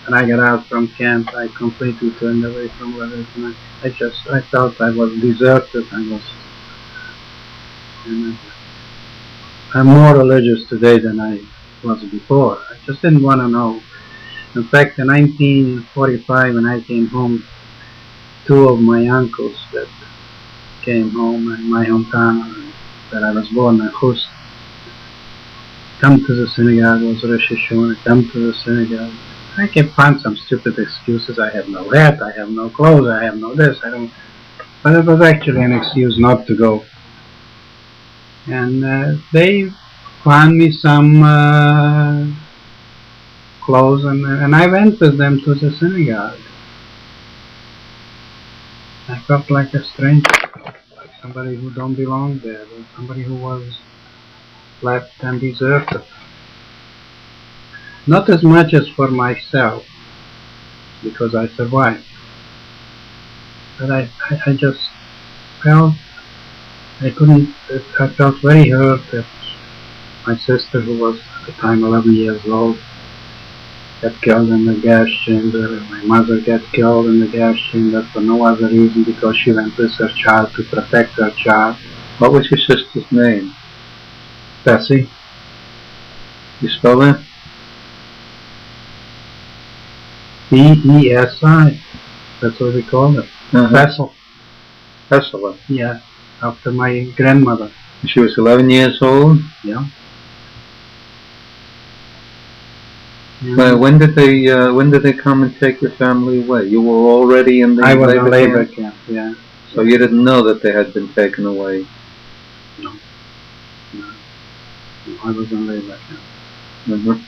when I got out from camp, I completely turned away from religion. I felt I was deserted. I'm more religious today than I was before. I just didn't want to know. In fact, in 1945, when I came home, two of my uncles that came home in my hometown, that I was born in Khust, come to the synagogue, was Rosh Hashanah, come to the synagogue. I can find some stupid excuses. I have no hat, I have no clothes, I have no this, I don't. But it was actually an excuse not to go. And they found me some clothes, and I went with them to the synagogue. I felt like a stranger, like somebody who don't belong there, or somebody who was left and deserted. Not as much as for myself, because I survived. But I just felt I felt very hurt that my sister, who was at the time 11 years old, got killed in the gas chamber, and my mother got killed in the gas chamber for no other reason, because she went with her child to protect her child. What was your sister's name? Bessie. You spell that? B-E-S-I. That's what we call it. Bessel. Bessel. Yeah, after my grandmother. She was 11 years old? Yeah. When did they come and take your family away? You were already in the I was in labor camp, yeah. So you didn't know that they had been taken away? No. I was in labor camp. Mm-hmm.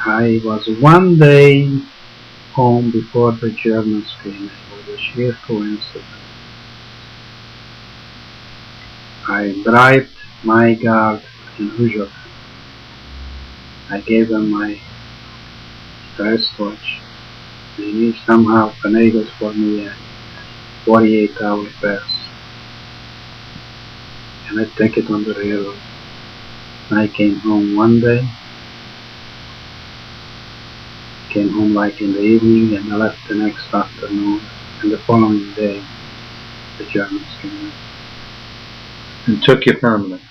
I was one day home before the Germans came. It was a sheer coincidence. I bribed my guard in Uzhok. I gave him my wristwatch, and he somehow finagled for me a 48-hour pass and a ticket on the railroad. I came home one day, came home like in the evening, and I left the next afternoon, and the following day the Germans came in. And took your family?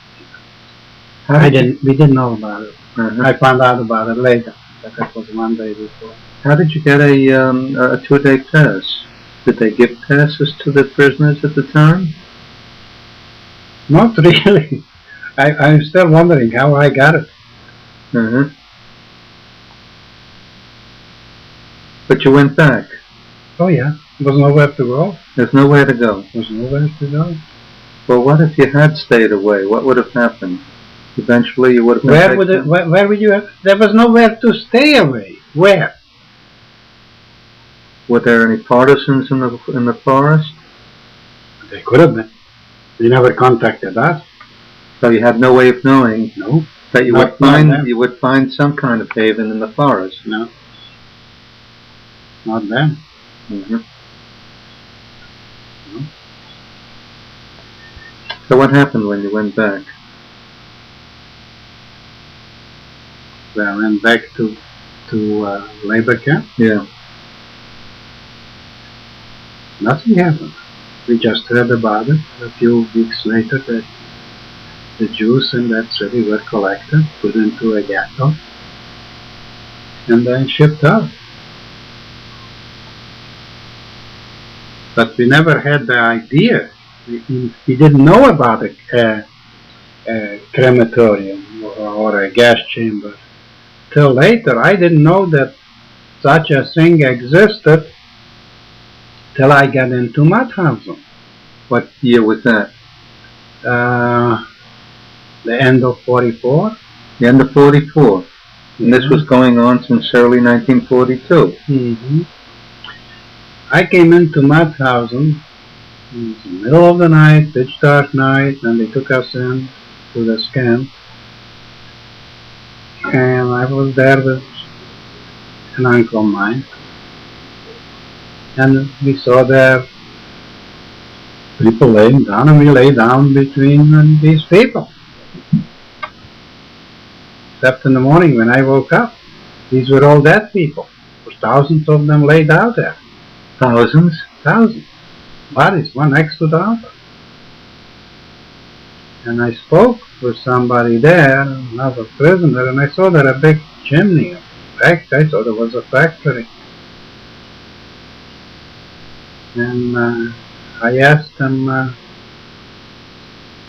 We didn't know about it. Uh-huh. I found out about it later, but that was one day before. How did you get a 2-day pass? Did they give passes to the prisoners at the time? Not really. I'm still wondering how I got it. Uh-huh. But you went back? Oh yeah, there was nowhere to go. There's nowhere to go? There's nowhere to go. Well, what if you had stayed away? What would have happened? Eventually you would have been where would you have? There was nowhere to stay away. Where? Were there any partisans in the forest? There could have been. They never contacted us. So you had no way of knowing that you would find some kind of haven in the forest? No. Not then. Mm-hmm. No. So what happened when you went back? Well, I went back to labor camp. Yeah. Nothing happened. We just read about it. A few weeks later, that the Jews in that city were collected, put into a ghetto, and then shipped out. But we never had the idea. We didn't know about a crematorium or a gas chamber till later. I didn't know that such a thing existed till I got into Mauthausen. What year was that? The end of 44. The end of 44. And this was going on since early 1942. Mm-hmm. I came into Mauthausen It was the middle of the night, pitch dark night, and they took us in to this camp. And I was there with an uncle of mine. And we saw there people laying down, and we lay down between these people. Except in the morning when I woke up, these were all dead people. There were thousands of them laid out there. Thousands? Thousands. Bodies, one next to the other. And I spoke with somebody there, another prisoner, and I saw there a big chimney. In fact, I thought it was a factory. And I asked him,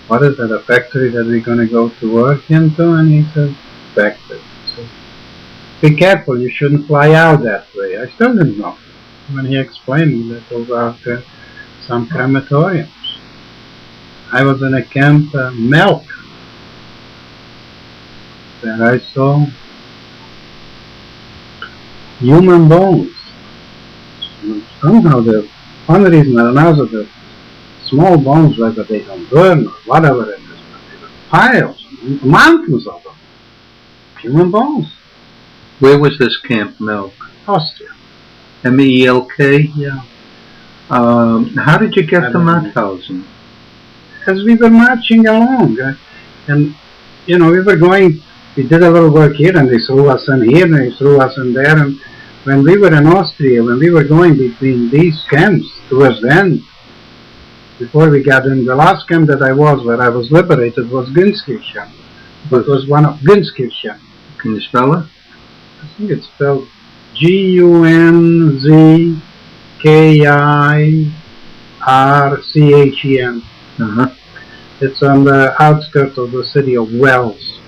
what is that, a factory that we're going to go to work into? And he said, factory. So, be careful, you shouldn't fly out that way. I still didn't know. When he explained that those are some crematoriums. I was in a camp, Milk. There I saw human bones. Somehow, one reason or another, the small bones, whether they don't burn or whatever it is, but they were piles, mountains of them. Human bones. Where was this camp, Milk? Austria. M-E-L-K? Yeah. How did you get to Mauthausen? As we were marching along, and you know, we did a little work here, and they threw us in here, and they threw us in there, and when we were in Austria, when we were going between these camps towards the end, before we got in, the last camp that I was, where I was liberated, was Gunskirchen. It was one of Gunskirchen. Can you spell it? I think it's spelled Gunskirchen. It's on the outskirts of the city of Wells.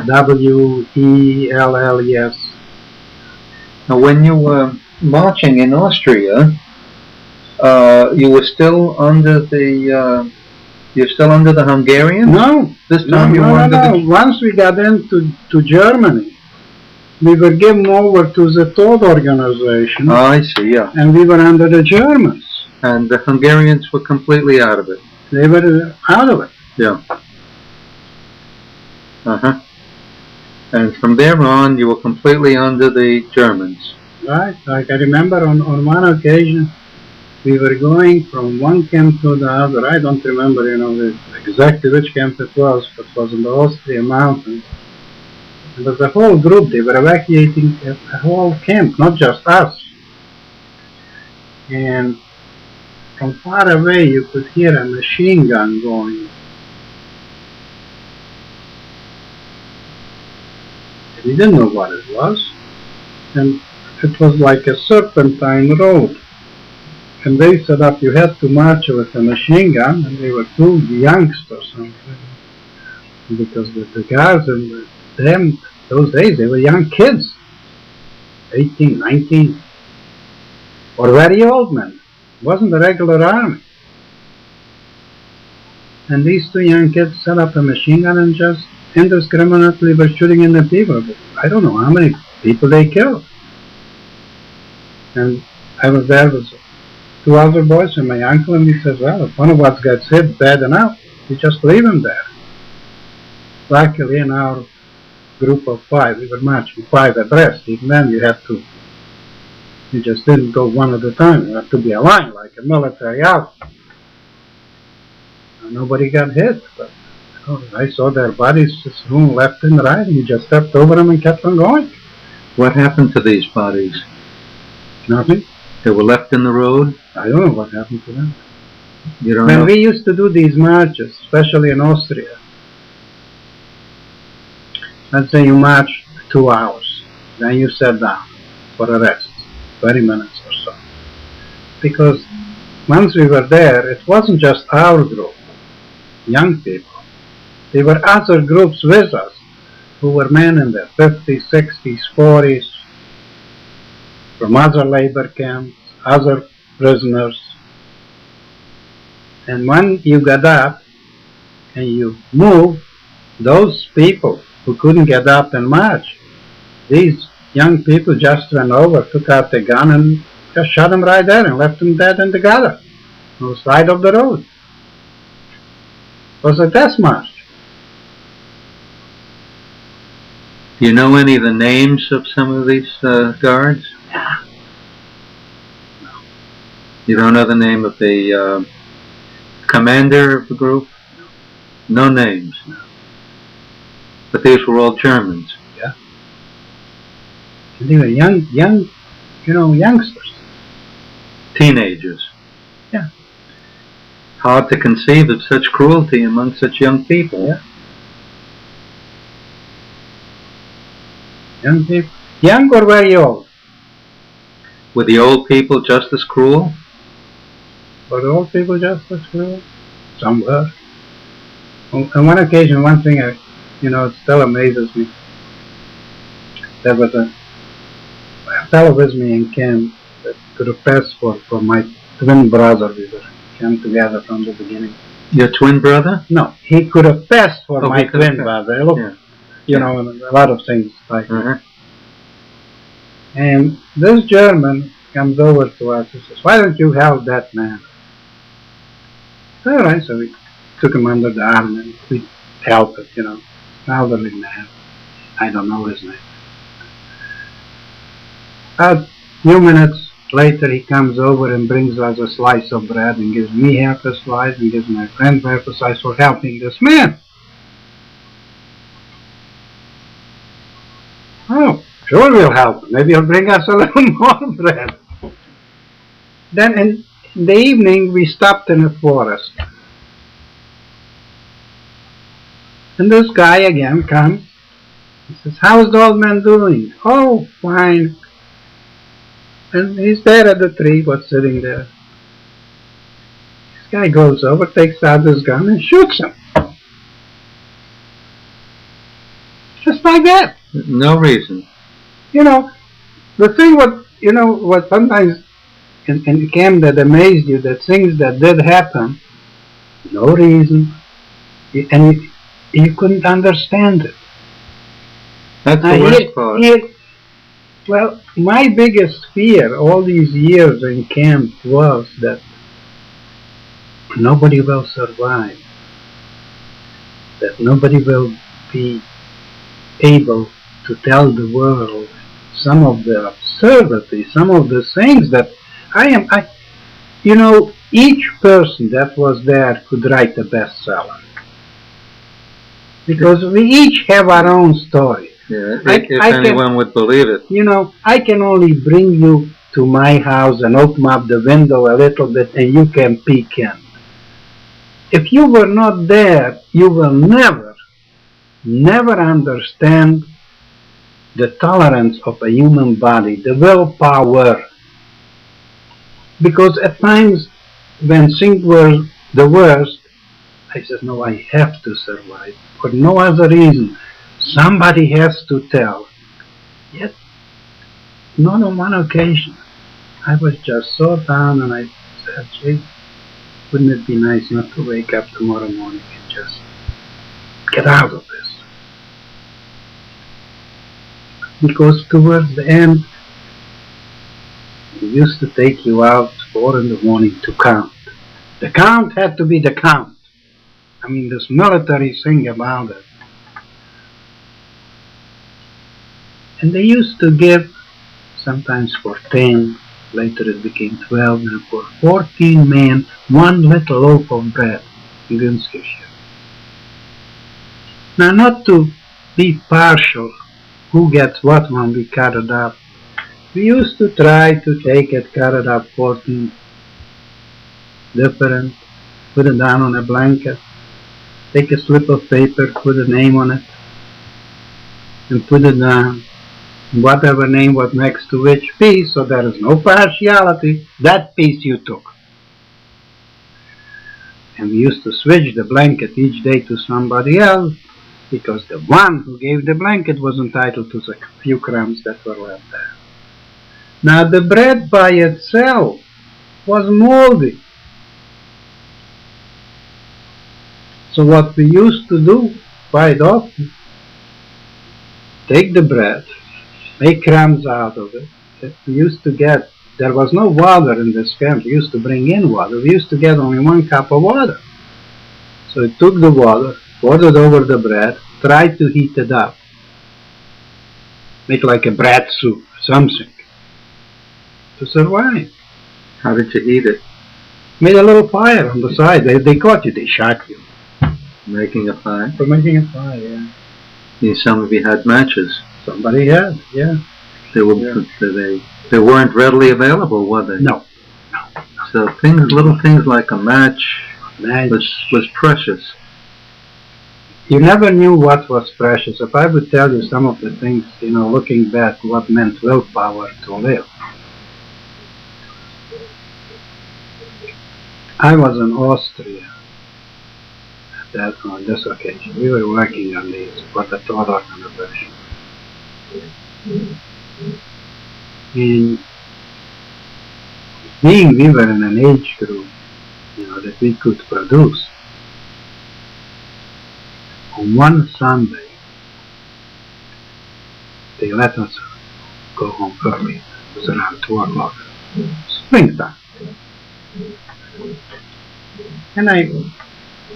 W-E-L-L-E-S. Now, when you were marching in Austria, you were still under the Hungarians? No. This time you were under the... Once we got into Germany, we were given over to the TEAUD organization. Oh, I see, yeah. And we were under the Germans. And the Hungarians were completely out of it. They were out of it. Yeah. And from there on, you were completely under the Germans. Right. Like I remember on one occasion, we were going from one camp to the other. I don't remember, exactly which camp it was, but it was in the Austrian mountains. And there was a whole group. They were evacuating a whole camp, not just us. And from far away, you could hear a machine gun going. We didn't know what it was, and it was like a serpentine road. And they set up, you had to march with a machine gun, and they were two youngsters, because the guys in them, those days, they were young kids, 18, 19, or very old men. It wasn't a regular army. And these two young kids set up a machine gun and just indiscriminately were shooting in the people. But I don't know how many people they killed. And I was there with two other boys and my uncle, and he says, well, if one of us gets hit bad enough, you just leave him there. Luckily, in our group of 5, we were marching 5 abreast. Even then, you just didn't go one at a time. You had to be a line, like a military outfit. Nobody got hit, but I saw their bodies just thrown left and right, and you just stepped over them and kept on going. What happened to these bodies? Nothing. They were left in the road? I don't know what happened to them. You don't know? When we used to do these marches, especially in Austria, let's say you marched 2 hours, then you sat down for a rest, 20 minutes or so. Because once we were there, it wasn't just our group, young people. There were other groups with us who were men in their 50s, 60s, 40s, from other labor camps, other prisoners. And when you got up and you moved, those people who couldn't get up and march, these young people just went over, took out the gun and just shot them right there and left them dead in the gutter. on the side of the road. It was a death march. Do you know any of the names of some of these guards? Yeah. You don't know the name of the commander of the group? No names. No. But these were all Germans. Yeah. And they were young, youngsters. Teenagers. Yeah. Hard to conceive of such cruelty among such young people. Yeah. Young people. Young or very old? Were the old people just as cruel? Were the old people just as cruel? Some were. On one occasion, one thing, it still amazes me. There was a fellow with me in camp that could have passed for my twin brother. We were came together from the beginning. Your twin brother? No, he could have passed for my twin brother. Look, a lot of things like that. And this German comes over to us and says, "Why don't you help that man?" All right, so we took him under the arm and we helped him, elderly man. I don't know his name. A few minutes later, he comes over and brings us a slice of bread and gives me half a slice and gives my friend half a slice for helping this man. Oh, sure we'll help him. Maybe he'll bring us a little more bread. Then in the evening, we stopped in a forest. And this guy again comes. He says, "How's the old man doing?" "Oh, fine." And he's there at the tree, was sitting there. This guy goes over, takes out his gun and shoots him. Just like that. No reason. The thing what sometimes in camp that amazed you, that things that did happen, no reason, and you couldn't understand it. That's the worst part. Well, my biggest fear all these years in camp was that nobody will survive, that nobody will be able to tell the world some of the absurdity, some of the things that each person that was there could write a bestseller. Because we each have our own story. Yeah, if anyone would believe it. I can only bring you to my house and open up the window a little bit and you can peek in. If you were not there, you will never understand the tolerance of a human body, the willpower. Because at times when things were the worst, I said, no, I have to survive for no other reason. Somebody has to tell. Yet, not on one occasion. I was just so down and I said, gee, wouldn't it be nice not to wake up tomorrow morning and just get out of this? Because towards the end, he used to take you out 4 in the morning to count. The count had to be the count. I mean, this military thing about it. And they used to give, sometimes for 10, later it became 12, and for 14 men, 1 little loaf of bread. He didn't give you. Now, not to be partial, who gets what when we cut it up. We used to try to take it, cut it up 14 different, put it down on a blanket, take a slip of paper, put a name on it, and put it down. Whatever name was next to which piece, so there is no partiality, that piece you took. And we used to switch the blanket each day to somebody else, because the one who gave the blanket was entitled to the few crumbs that were left there. Now the bread by itself was moldy. So what we used to do quite often, take the bread, make crumbs out of it. We used to get there was no water in this camp. We used to bring in water. We used to get only 1 cup of water. So he took the water, poured it over the bread, tried to heat it up. Make like a bread soup, something, to survive. How did you eat it? Made a little fire on the side. They caught you, they shot you. Making a fire? For making a fire, yeah. Some of you had matches. Somebody had, yeah. They weren't readily available, were they? No. So little things like a match was precious. You never knew what was precious. If I would tell you some of the things, looking back, what meant willpower to live. I was in Austria on this occasion. We were working on these for the third organization. And being we were in an age group, that we could produce, on one Sunday, they let us go home early. It was around 2 o'clock. Springtime. And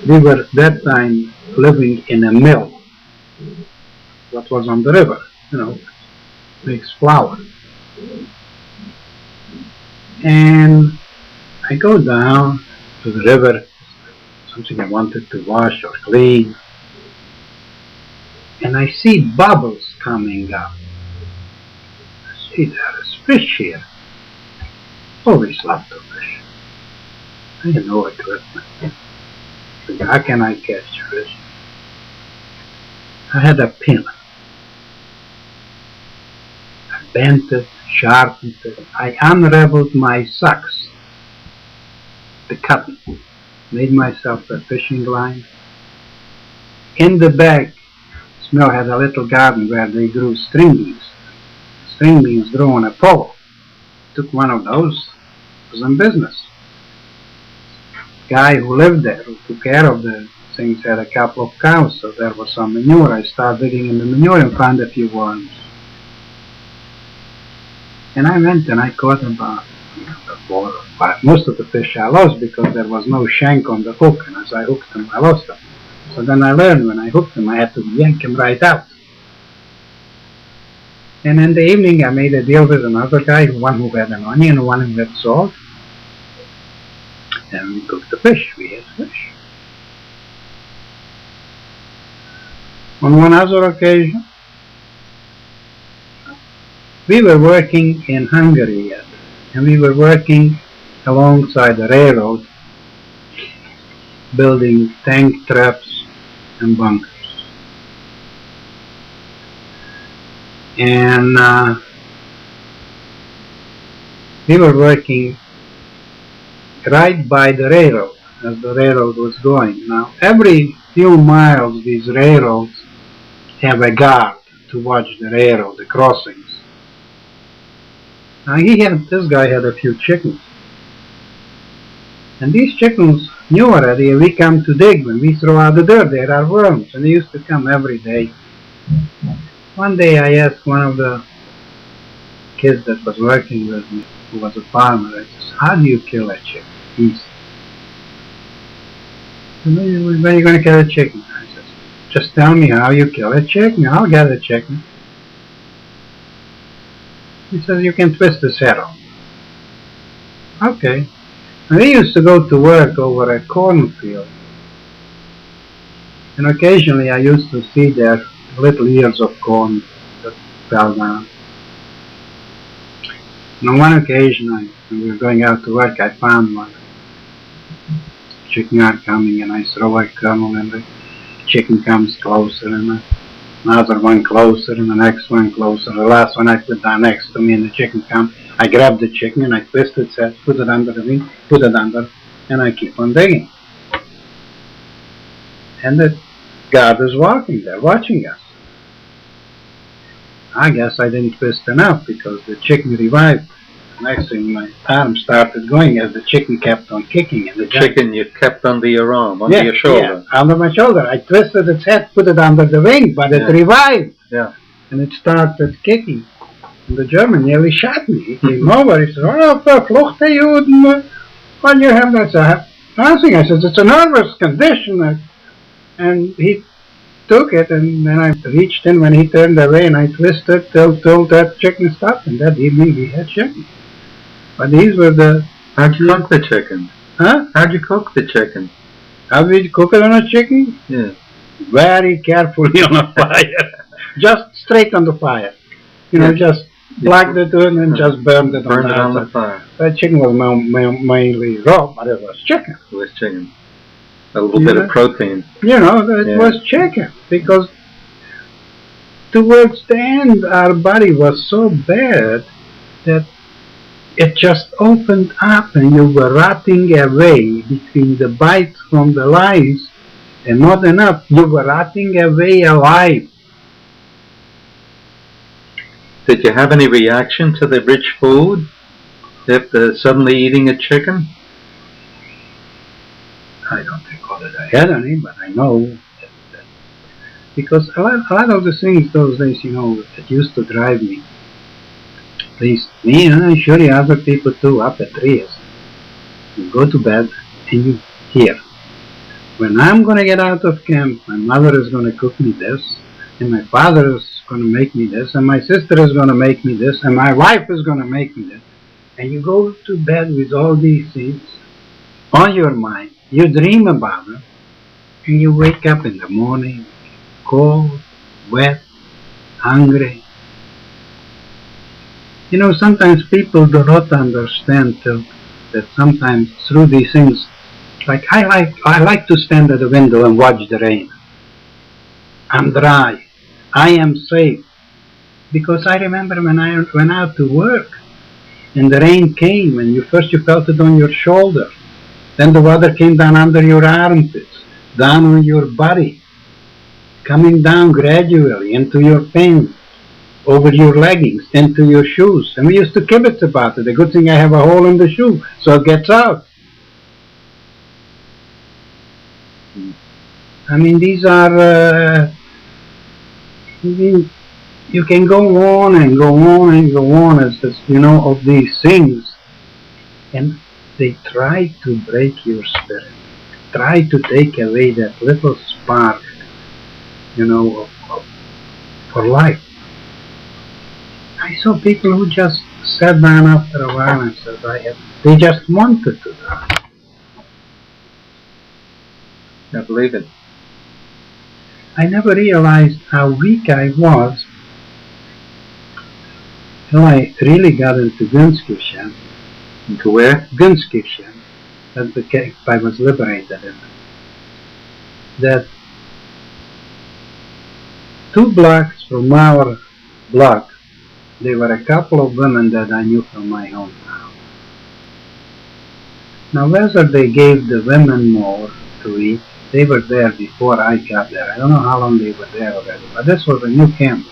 we were at that time living in a mill that was on the river, makes flour. And I go down to the river, something I wanted to wash or clean, and I see bubbles coming up. I see there is fish here. Always loved to fish. I had no equipment. How can I catch fish? I had a pin. I bent it, sharpened it. I unraveled my socks, the cotton, made myself a fishing line. In the back, Smell had a little garden where they grew string beans. String beans grew on a pole. Took one of those, was in business. Guy who lived there, who took care of the things, had a couple of cows, so there was some manure. I started digging in the manure and found a few worms. And I went and I caught about 4 or 5. Most of the fish I lost because there was no shank on the hook, and as I hooked them, I lost them. So then I learned when I hooked them, I had to yank them right out. And in the evening, I made a deal with another guy, one who had an onion and one who had salt. And we cooked the fish. We had fish. On one other occasion, we were working in Hungary yet, and we were working alongside the railroad, building tank traps and bunkers. And we were working right by the railroad as the railroad was going. Now, every few miles, these railroads have a guard to watch the railroad, the crossings. Now, this guy had a few chickens. And these chickens knew already, we come to dig. When we throw out the dirt, there are worms. And they used to come every day. One day I asked one of the kids that was working with me, who was a farmer, I said, how do you kill a chicken? He said, when are you going to kill a chicken? I said, just tell me how you kill a chicken. I'll get a chicken. He says, you can twist his head off. Okay. And we used to go to work over a cornfield. And occasionally I used to see there little ears of corn that fell down. And on one occasion, when we were going out to work, I found one. Chicken are coming, and I throw a kernel, and the chicken comes closer, and another one closer, and the next one closer. The last one I put down next to me, and the chicken comes. I grab the chicken, and I twist its head, put it under the wing, put it under, and I keep on digging. And the guard is walking there, watching us. I guess I didn't twist enough because the chicken revived. The next thing, my arm started going as the chicken kept on kicking. And the chicken you kept under your arm, under your shoulder? Yeah, under my shoulder. I twisted its head, put it under the wing, but it revived. Yeah. And it started kicking. And the German nearly shot me. He came over, he said, oh, verfluchte Juden, what you have that? I have nothing. I said, it's a nervous condition. And he took it, and then I reached in when he turned away, and I twisted till that chicken stopped, and that evening we had chicken. But these were the... How'd you cook the chicken? Huh? How'd you cook the chicken? How did we cook it on a chicken? Yeah. Very carefully on a fire. Just straight on the fire. You know, just plugged it in and just burned it on the fire. That chicken was mainly raw, but it was chicken. It was chicken. A little bit of protein. You know, it was chicken. Because towards the end, our body was so bad that it just opened up and you were rotting away between the bites from the lice, and not enough, you were rotting away alive. Did you have any reaction to the rich food after suddenly eating a chicken? I don't recall that I had any, but I know that because a lot of the things those days, you know, that used to drive me, at least me, and I'm sure the other people too, up at 3 years. You go to bed and you hear, when I'm going to get out of camp, my mother is going to cook me this, and my father is going to make me this, and my sister is going to make me this, and my wife is going to make me this. And you go to bed with all these things on your mind. You dream about them, and you wake up in the morning cold, wet, hungry. You know, sometimes people do not understand that sometimes through these things, like I like to stand at the window and watch the rain. I'm dry. I am safe. Because I remember when I went out to work and the rain came and you felt it on your shoulder. Then the water came down under your armpits, down on your body, coming down gradually into your pants, over your leggings, into your shoes. And we used to kibitz about it. The good thing I have a hole in the shoe, so it gets out. I mean, these are, you can go on and go on and go on as you know, of these things. And they try to break your spirit, try to take away that little spark, you know, for life. I saw people who just sat down after a while and said, they just wanted to die. I believe it. I never realized how weak I was till I really got into Gunskirchen. Into where? Gunskirchen. That's the cave I was liberated in. That 2 blocks from our block, there were a couple of women that I knew from my hometown. Now whether they gave the women more to eat, they were there before I got there. I don't know how long they were there already, but this was a new camp,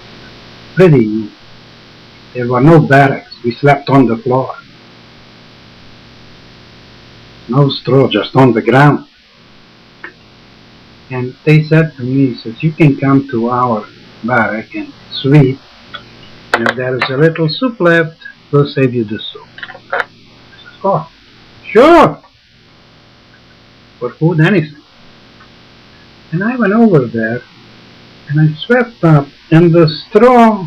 pretty new. There were no barracks. We slept on the floor. No straw, just on the ground. And they said to me, says, you can come to our barrack and sleep. And if there is a little soup left, we'll save you the soup. I said, oh, sure. For food, anything. And I went over there, and I swept up, and the straw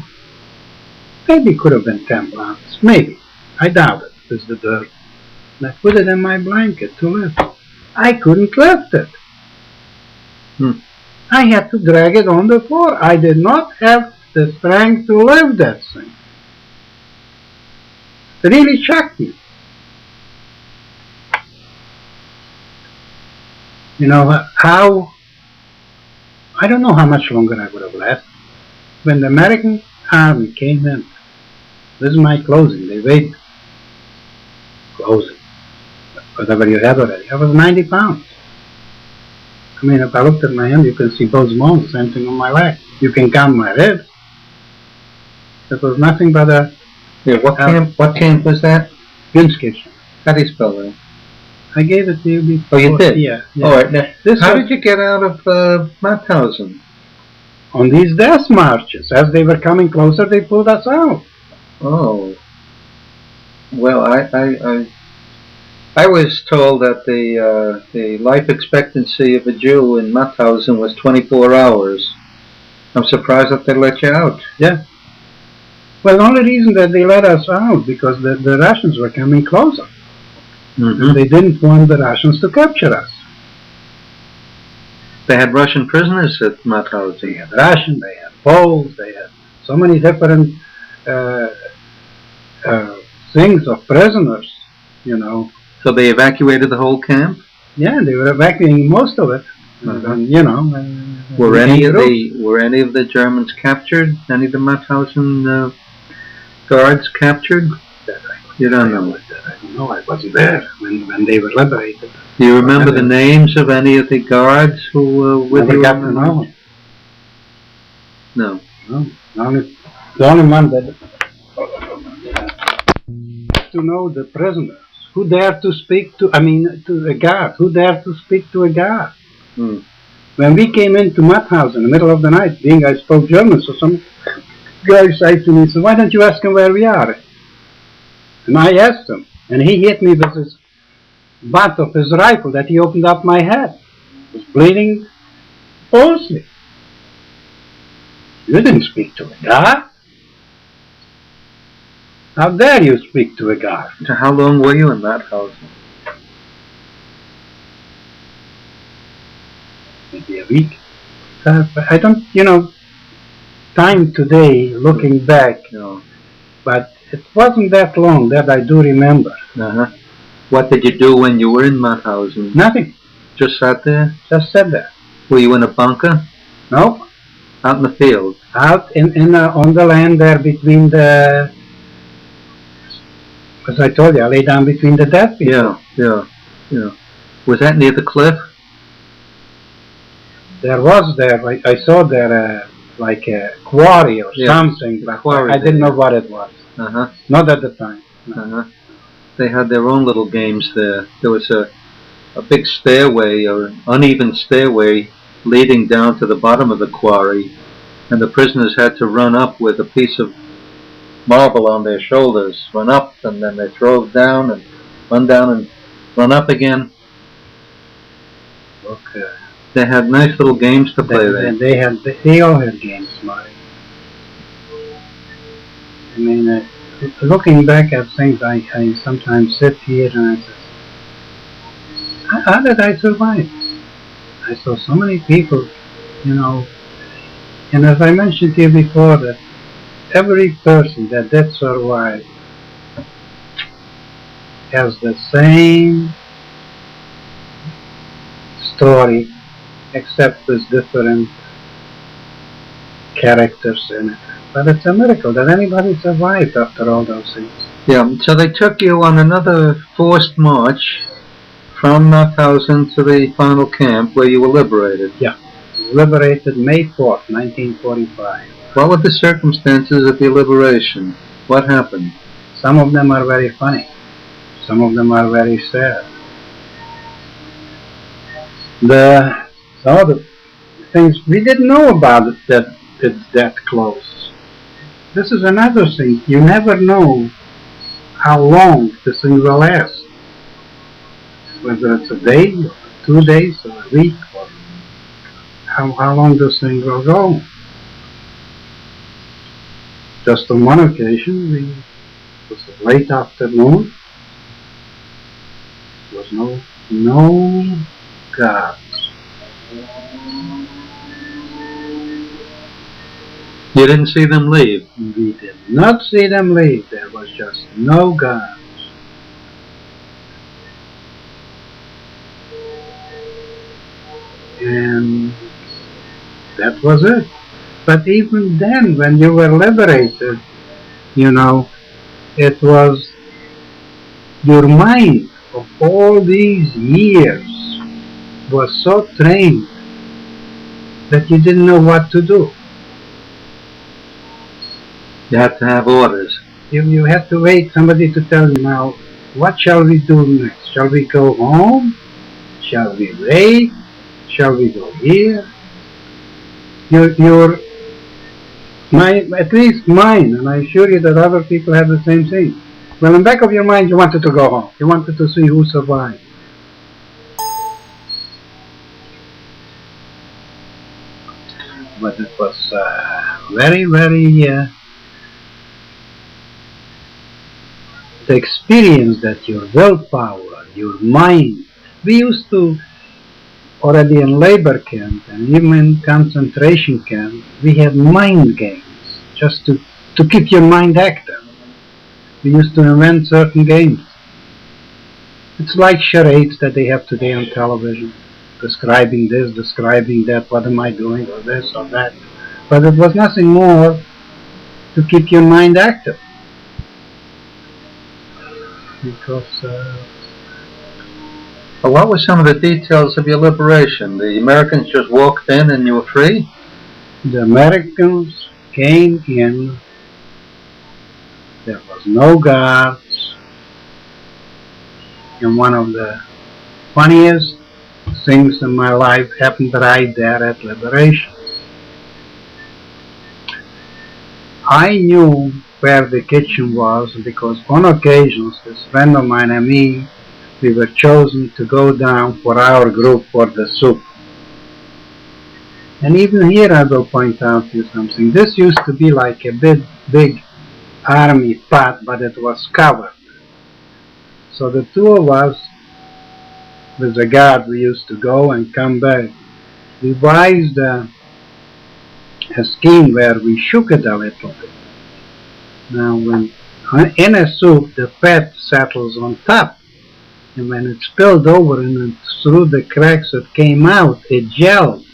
maybe could have been 10 pounds, maybe. I doubt it, with the dirt. And I put it in my blanket to lift. I couldn't lift it. I had to drag it on the floor. I did not have the strength to lift that thing. It really shocked me. You know, how, I don't know how much longer I would have left. When the American army came in, this is my clothing, they weighed clothing, whatever you had already. I was 90 pounds. I mean, if I looked at my hand, you can see both bones, same thing on my leg. You can count my ribs. It was nothing but a... Yeah, what camp was that? Gunskirchen. How do you spell that? I gave it to you before. Oh, you did? Yeah. All right. Now, how did you get out of Mauthausen? On these death marches. As they were coming closer, they pulled us out. Oh. Well, I was told that the life expectancy of a Jew in Mauthausen was 24 hours. I'm surprised that they let you out. Yeah. Well, the only reason that they let us out because the Russians were coming closer. Mm-hmm. They didn't want the Russians to capture us. They had Russian prisoners at Mauthausen. They had Russian, they had Poles, they had so many different things of prisoners, you know. So they evacuated the whole camp? Yeah, they were evacuating most of it. Mm-hmm. And, you know. Were any of the Germans captured? Any of the Mauthausen guards captured? You don't know. I don't know. I wasn't there when they were liberated. Do you remember the names of any of the guards who were with you? No. No. The only one that to know the prisoners. Who dared to speak to a guard? Who dared to speak to a guard? Hmm. When we came into Mauthausen in the middle of the night, being I spoke German, so some guy said to me, so why don't you ask him where we are? And I asked him, and he hit me with his butt of his rifle that he opened up my head. It was bleeding profusely. You didn't speak to a guard. How dare you speak to a guard? So how long were you in Mauthausen? Maybe a week. I don't, time today, looking back, but it wasn't that long that I do remember. Uh-huh. What did you do when you were in Mauthausen? Nothing. Just sat there? Just sat there. Were you in a bunker? No. Out in the field? Out on the land there between the... As I told you, I lay down between the dead people. Yeah. Was that near the cliff? There was there. I saw there like a quarry or something, but I didn't know what it was. Uh-huh. Not at the time. No. Uh-huh. They had their own little games there. There was a big stairway or an uneven stairway leading down to the bottom of the quarry, and the prisoners had to run up with a piece of marble on their shoulders, run up, and then they drove down and run up again. Okay. They had nice little games to play there. They all had games, Marty. I mean, looking back at things, I sometimes sit here and I say, how did I survive? I saw so many people, and as I mentioned to you before, that every person that did survive has the same story, except with different characters in it. But it's a miracle that anybody survived after all those things. Yeah, so they took you on another forced march from Mauthausen to the final camp where you were liberated. Yeah, liberated May 4th, 1945. What were the circumstances of your liberation? What happened? Some of them are very funny. Some of them are very sad. Some of the things we didn't know about it, that it's that close. This is another thing. You never know how long this thing will last. Whether it's a day, or 2 days, or a week, or how long this thing will go. Just on one occasion, it was a late afternoon. There was no guards. You didn't see them leave? We did not see them leave. There was just no guards. And that was it. But even then, when you were liberated, it was your mind of all these years was so trained that you didn't know what to do. You had to have orders. You had to wait somebody to tell you, now, what shall we do next? Shall we go home? Shall we wait? Shall we go here? Your At least mine, and I assure you that other people have the same thing. Well, in the back of your mind, you wanted to go home. You wanted to see who survived. But it was very, the experience that your willpower, your mind, we used to, already in labor camp and even in concentration camp, we had mind games just to keep your mind active. We used to invent certain games. It's like charades that they have today on television, describing this, describing that, what am I doing, or this or that. But it was nothing more to keep your mind active. Because Well, what were some of the details of your liberation? The Americans just walked in and you were free? the Americans came in, there was no guards, and one of the funniest things in my life happened right there at Liberation. I knew where the kitchen was because on occasions this friend of mine and me, we were chosen to go down for our group for the soup. And even here I will point out to you something. This used to be like a big army pot, but it was covered. So the two of us, with the guard, we used to go and come back. We devised a scheme where we shook it a little bit. Now when in a soup the fat settles on top, and when it spilled over and through the cracks it came out, it gelled.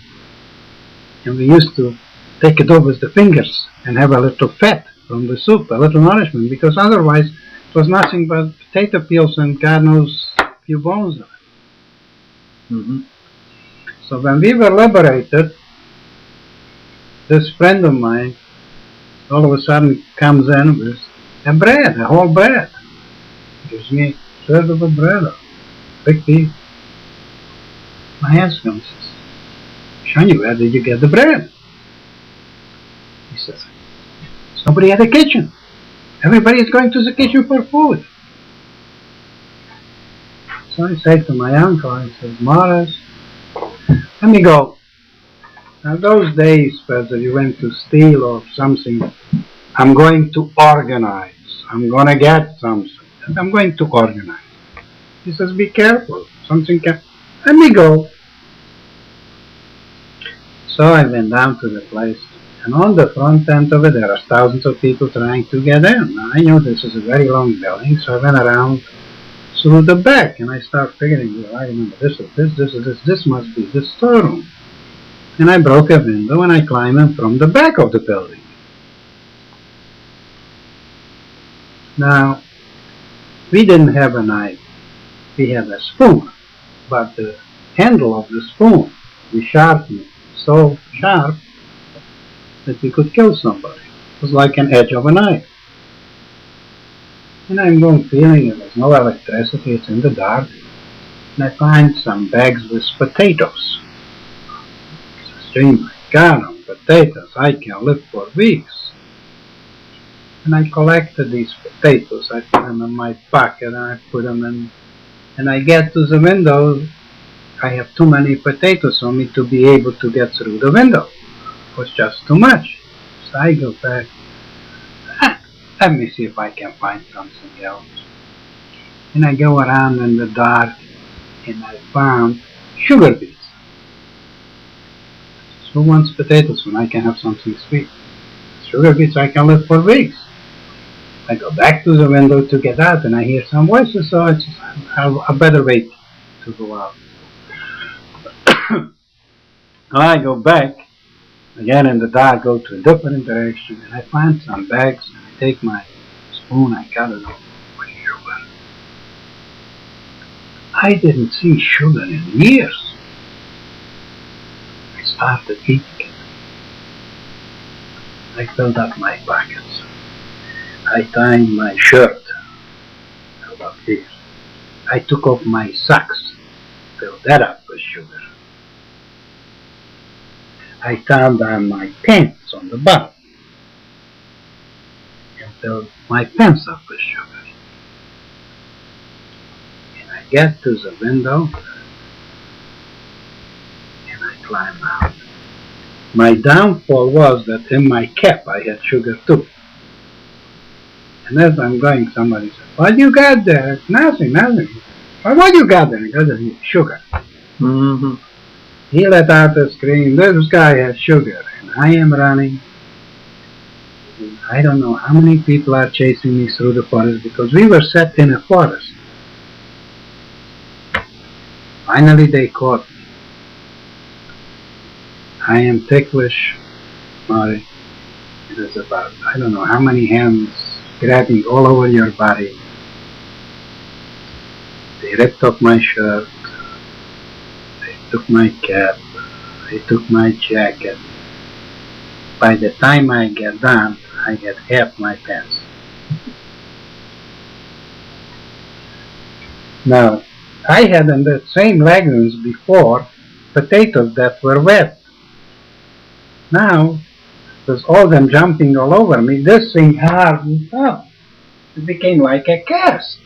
And we used to take it over with the fingers and have a little fat from the soup, a little nourishment, because otherwise it was nothing but potato peels and God knows a few bones of it. Mm-hmm. So when we were liberated, this friend of mine all of a sudden comes in with a bread, a whole bread. Gives me a third of a bread, a big piece. I ask him, he says, Shani, where did you get the bread? He says, somebody at the kitchen. Everybody is going to the kitchen for food. So I say to my uncle, I says, Morris, let me go. Now those days, whether you went to steal or something, I'm going to organize. I'm going to get something. I'm going to organize. He says, be careful. Something can... Let me go. So I went down to the place. And on the front end of it, there are thousands of people trying to get in. Now, I knew this is a very long building, so I went around through the back. And I started figuring, well, I remember this must be the storeroom. And I broke a window and I climbed in from the back of the building. Now, we didn't have a knife. We had a spoon. But the handle of the spoon, we sharpened it so sharp that we could kill somebody. It was like an edge of a knife. And I'm going feeling there's no electricity, it's in the dark. And I find some bags with potatoes. Oh my God, on potatoes, I can live for weeks. And I collected these potatoes, I put them in my pocket and I put them in, and I get to the window, I have too many potatoes on me to be able to get through the window. It was just too much. So I go back, let me see if I can find something else. And I go around in the dark and I found sugar beets. Who wants potatoes when I can have something sweet? Sugar beets, I can live for weeks. I go back to the window to get out and I hear some voices, so I better wait to go out. I go back, again in the dark, go to a different direction, and I find some bags, and I take my spoon, I cut it off with sugar. I didn't see sugar in years. I started eating it. I filled up my pockets. I tied my shirt up here. I took off my socks, filled that up with sugar. I tied on my pants on the bottom. till my pants up with sugar. And I get to the window and I climb out. My downfall was that in my cap I had sugar too. And as I'm going, somebody said, "What you got there?" Nothing. What you got there? I got sugar. Mm-hmm. He let out a scream, "This guy has sugar." And I am running. And I don't know how many people are chasing me through the forest because we were set in a forest. Finally they caught me. I am ticklish, Mari. It is about, I don't know how many hands grabbing all over your body. They ripped off my shirt. They took my cap. They took my jacket. By the time I get done, I get half my pants. Now, I had in the same leggings before potatoes that were wet. Now, with all them jumping all over me, this thing hardened up. It became like a cast.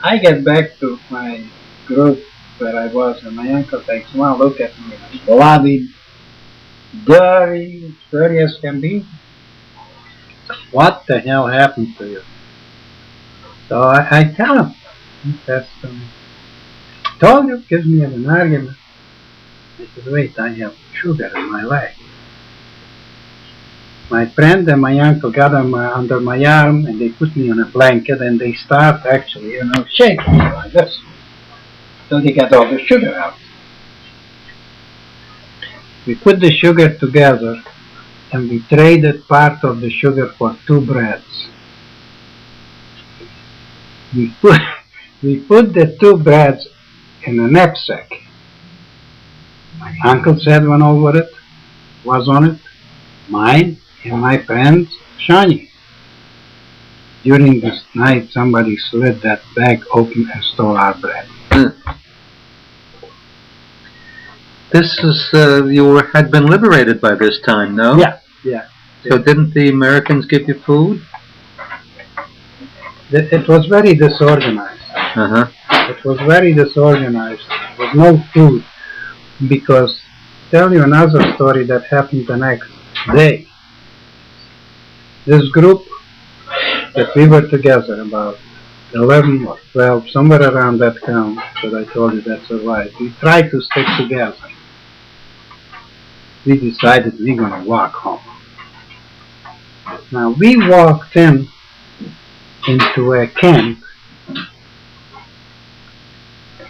I get back to my group where I was, and my uncle takes one look at me, bloody, dirty as can be. What the hell happened to you? So I tell him. He says to me, "Told you," gives me an argument. I said, "Wait, I have sugar in my leg." My friend and my uncle got him under my arm and they put me on a blanket and they start actually, shaking me like this. So they got all the sugar out. We put the sugar together and we traded part of the sugar for 2 breads. We put the 2 breads in a knapsack. My uncle's head went over it, was on it, mine and my friend Shani. During this night, somebody slid that bag open and stole our bread. This is, had been liberated by this time, no? Yeah. So didn't the Americans give you food? It was very disorganized. Uh-huh. It was very disorganized. There was no food. Because, tell you another story that happened the next day. This group that we were together, about 11 or 12, somewhere around that count that I told you that survived, we tried to stick together. We decided we're going to walk home. Now, we walked into a camp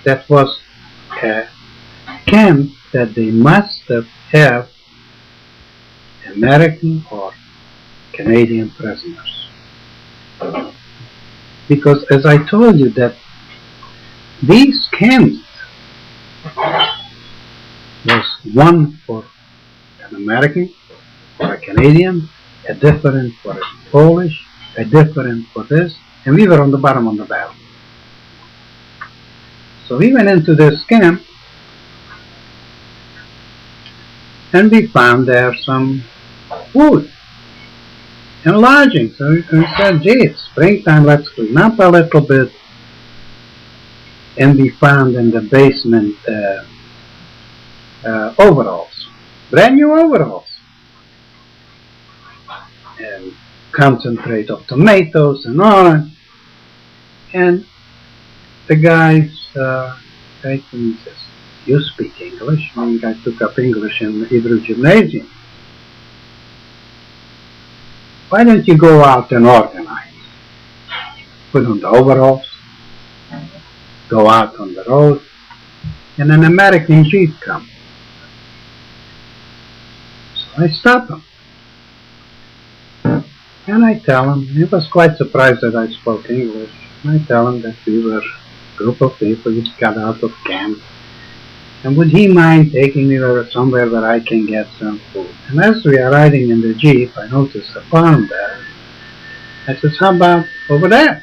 that was a camp that they must have American or Canadian prisoners. Because as I told you that these camps was one for an American or a Canadian, a different for a Polish, a different for this, and we were on the bottom of the barrel. So we went into this camp and we found there some food and lodging. So we said, "Gee, it's springtime, let's clean up a little bit." And we found in the basement overalls, brand new overalls, and concentrate of tomatoes and all. And the guys say to me, says, "You speak English?" I mean, I took up English in the Hebrew gymnasium. "Why don't you go out and organize? Put on the overalls, go out on the road, and an American jeep comes." So I stop him. And I tell him, he was quite surprised that I spoke English. I tell him that we were a group of people who got out of camp. And would he mind taking me somewhere where I can get some food? And as we are riding in the jeep, I noticed a farm there. I says, "How about over there?"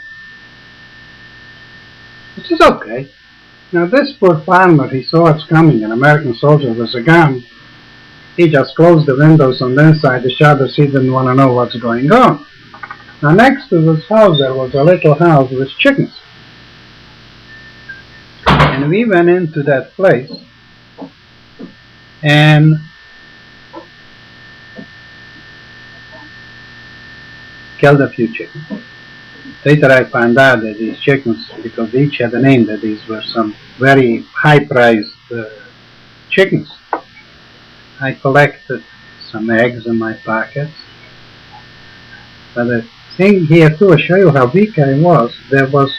He says, "Okay." Now this poor farmer, he saw us coming, an American soldier with a gun. he just closed the windows on the inside, the shutters, he didn't want to know what's going on. Now next to this house there was a little house with chickens. And we went into that place and killed a few chickens. Later I found out that these chickens, because they each had a name, that these were some very high-priced chickens. I collected some eggs in my pockets. But the thing here too, to show you how weak I was, there was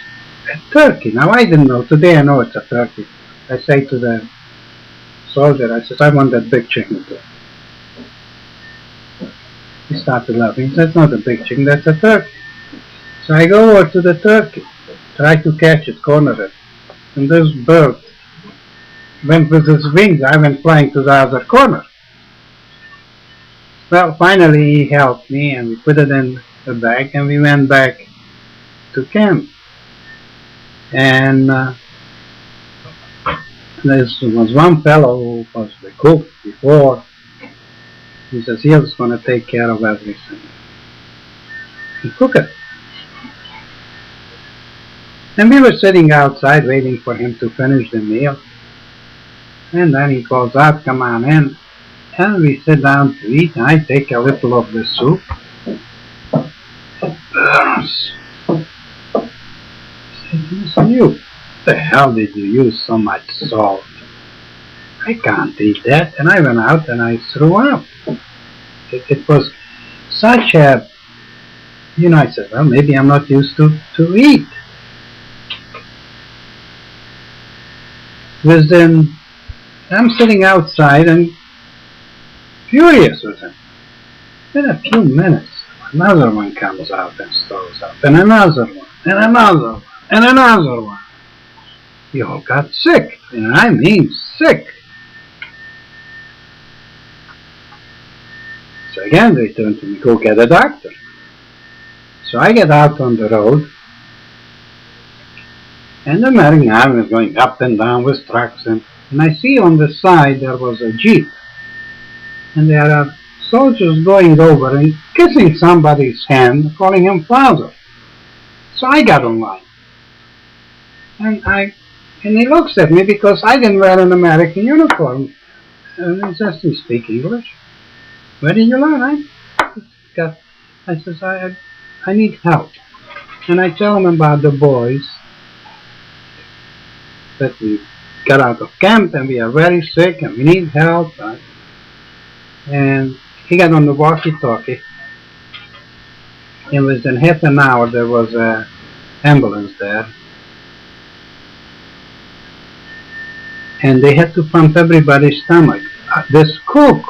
a turkey. Now I didn't know, today I know it's a turkey. I say to the soldier, I said, I want that big chicken too. He started laughing. He said, that's not a big chicken, that's a turkey. So I go over to the turkey, try to catch it, corner it. And this bird went with his wings, I went flying to the other corner. Well, finally he helped me and we put it in the bag and we went back to camp. And there was one fellow who was the cook before. He says, he was going to take care of everything. He cooked it. And we were sitting outside waiting for him to finish the meal. And then he calls out, come on in. And we sit down to eat. And I take a little of the soup. It burns. I said, listen, you, what the hell did you use so much salt? I can't eat that. And I went out and I threw up. It was such a, I said, well, maybe I'm not used to eat. Then I'm sitting outside and furious with him. In a few minutes, another one comes out and throws up, and another one, and another one, and another one. We all got sick, and I mean sick. So again, they turned to me, go get a doctor. So I get out on the road, and the American Army is going up and down with trucks, and I see on the side there was a jeep, and there are soldiers going over and kissing somebody's hand, calling him father. So I got in line, and he looks at me because I didn't wear an American uniform, and he says, "You speak English? Where did you learn?" I says, I need help, and I tell him about the boys that we got out of camp and we are very sick and we need help. And he got on the walkie-talkie. And within half an hour there was an ambulance there. And they had to pump everybody's stomach. This cook,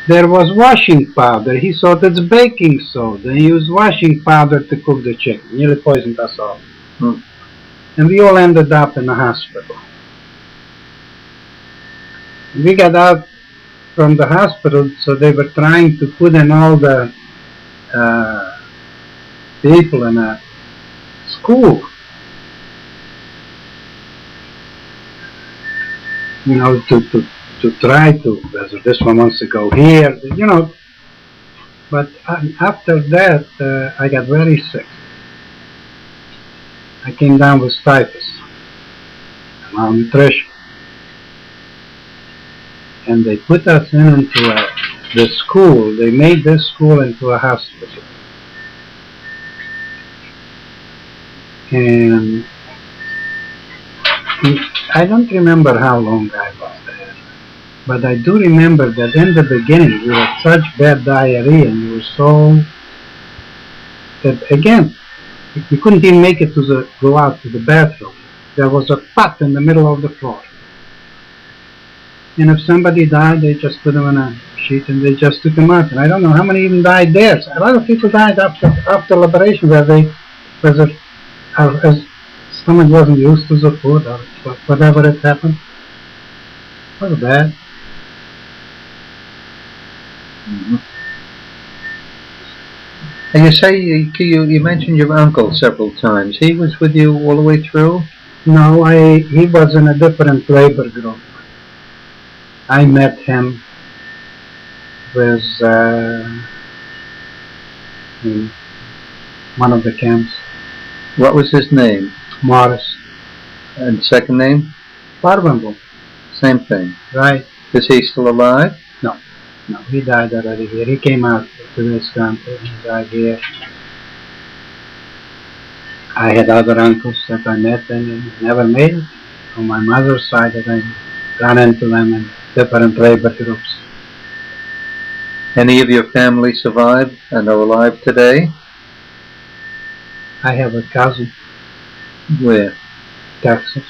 there was washing powder. He thought it's baking soda. He used washing powder to cook the chicken. Nearly poisoned us all. And we all ended up in the hospital. We got out from the hospital, so they were trying to put in all the people in a school. To try to, whether this one wants to go here, But after that, I got very sick. I came down with typhus, malnutrition. And they put us into the school. They made this school into a hospital. And I don't remember how long I was there, but I do remember that in the beginning you had such bad diarrhea and you were so that again you couldn't even make it to go out to the bathroom. There was a pot in the middle of the floor, and if somebody died, they just put them in a sheet and they just took them out. And I don't know how many even died there. A lot of people died after liberation, where their stomach wasn't used to the food or whatever it happened. It was bad. Mm-hmm. And you say you mentioned your uncle several times. He was with you all the way through? No, he was in a different labor group. I met him with in one of the camps. What was his name? Morris. And second name? Fabian. Same thing. Right. Is he still alive? No, he died already here. He came out to this country. He died here. I had other uncles that I met and never made it. On my mother's side, that I ran into them in different labor groups. Any of your family survived and are alive today? I have a cousin. Where? Texas.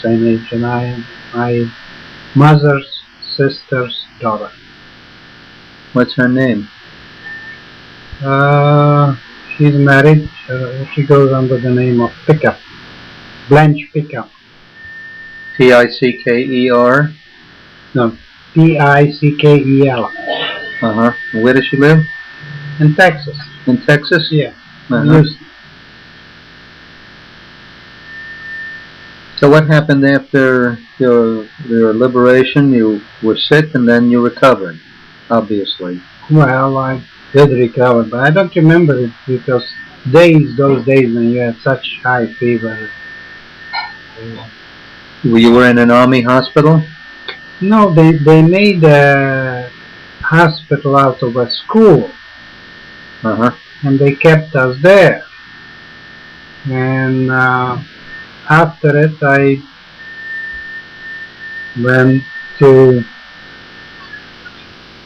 Same age and I am. My mother's sister's daughter. What's her name? She's married. She goes under the name of Pickup. Blanche Pickup. T-I-C-K-E-R? No, P-I-C-K-E-L. Uh-huh. Where does she live? In Texas. In Texas? Yeah. Uh-huh. So what happened after your liberation? You were sick and then you recovered, obviously. Well, I did recover, but I don't remember it because those days when you had such high fever. You were in an army hospital? No, they made a hospital out of a school. Uh-huh. And they kept us there. And after it, I went to,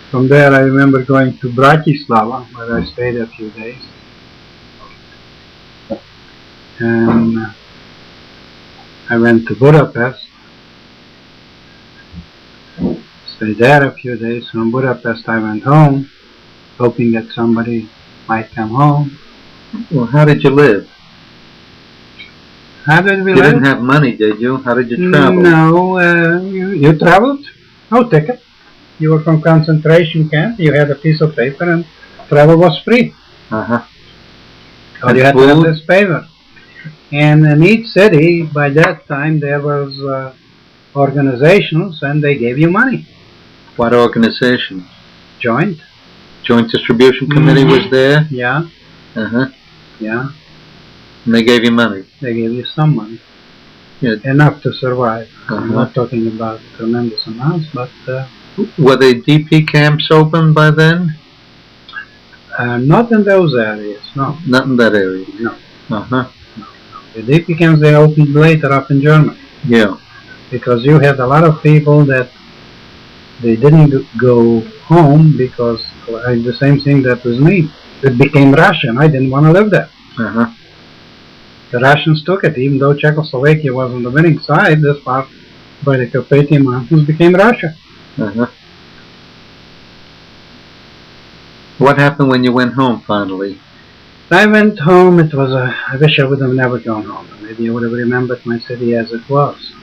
from there I remember going to Bratislava, where I stayed a few days. And I went to Budapest, stayed there a few days. From Budapest I went home, hoping that somebody might come home. Well, how did you live? How did we You live? didn't have money, did you? How did you travel? No, you traveled? No ticket. You were from concentration camp, you had a piece of paper and travel was free. Uh-huh. Or you had to have this paper. And in each city, by that time, there was organizations and they gave you money. What organization? Joint. Joint Distribution Committee was there? Yeah. Uh-huh. Yeah. And they gave you money? They gave you some money. Yeah. Enough to survive. Uh-huh. I'm not talking about tremendous amounts, but... were the DP camps open by then? Not in those areas, no. Not in that area? No. Uh-huh. The DP camps, they opened later up in Germany. Yeah. Because you had a lot of people that they didn't go home because the same thing that was me. It became Russian. I didn't want to live there. Uh-huh. The Russians took it, even though Czechoslovakia was on the winning side. This part by the Carpathian Mountains became Russia. Uh-huh. What happened when you went home finally? I went home. It was I wish I would have never gone home. Maybe I would have remembered my city as it was.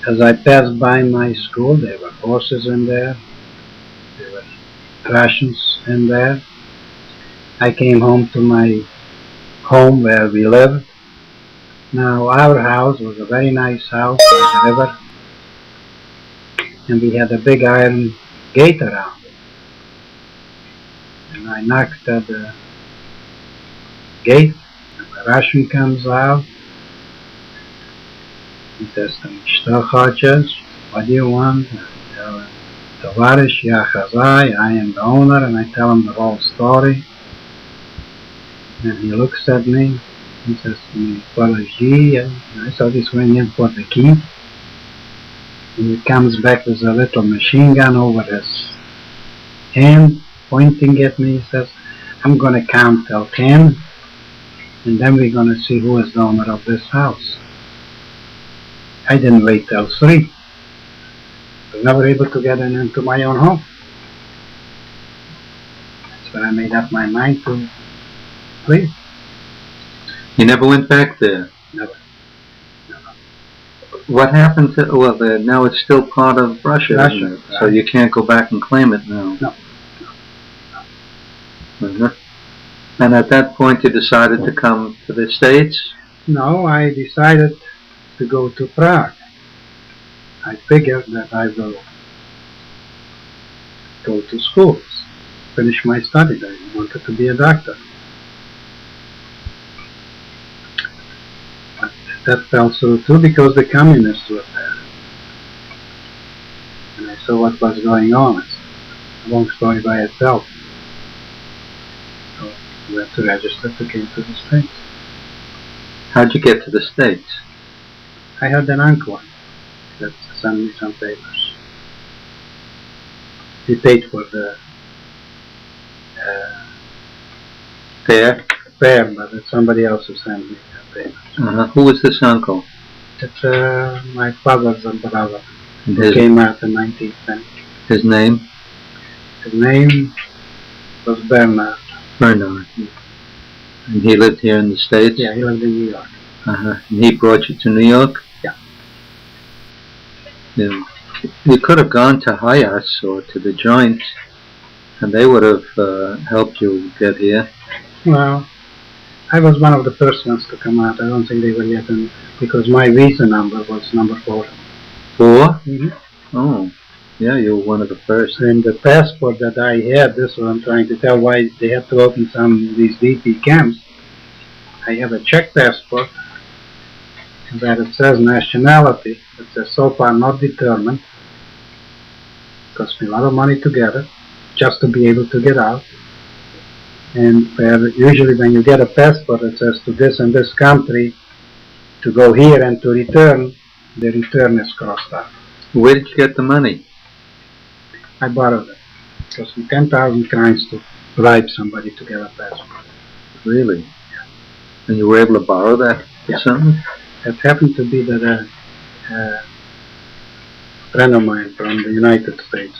As I passed by my school, there were horses in there. There were rations in there. I came home to my home where we lived. Now, our house was a very nice house by the river. And we had a big iron gate around it. And I knocked at the gate, and the Russian comes out. He says to me, "Что хочешь? What do you want?" And I tell him, "Товарищ, я хозяй, I am the owner," and I tell him the whole story. And he looks at me, he says to me, "Подожди," and I saw this went in for the key. And he comes back with a little machine gun over his hand, pointing at me. He says, "I'm going to count till 10, and then we're going to see who is the owner of this house." I didn't wait till 3. I was never able to get into my own home. So I made up my mind to leave. You never went back there? Never. What happened to, well, now it's still part of Russia, isn't it? Right. So you can't go back and claim it now. No. Uh-huh. And at that point you decided to come to the States? No, I decided to go to Prague. I figured that I will go to schools, finish my studies. I wanted to be a doctor. But that fell through too because the communists were there. And I saw what was going on. It's a long story by itself. So I went to register to came to the States. How'd you get to the States? I had an uncle that sent me some papers. He paid for the There? fare, but it's somebody else who sent me the papers. Who was this uncle? It's my father's brother. And He came out in 1920. his name? His name was Bernard. Bernard. And he lived here in the States? Yeah, he lived in New York. And he brought you to New York? Yeah. You could have gone to Hayas or to the Joint, and they would have helped you get here. Well, I was one of the first ones to come out. I don't think they were yet in, because my visa number was number 4. 4? Mm-hmm. Oh, yeah, you were one of the first. And the passport that I had, this is what I'm trying to tell, why they had to open some of these DP camps. I have a Czech passport that it says nationality. It says so far not determined. It cost me a lot of money to get it, just to be able to get out. And usually when you get a passport, it says to this and this country, to go here and to return, the return is crossed out. Where did you get the money? I borrowed it. It cost me 10,000 crowns to bribe somebody to get a passport. Really? Yeah. And you were able to borrow that or something? It happened to be that a friend of mine from the United States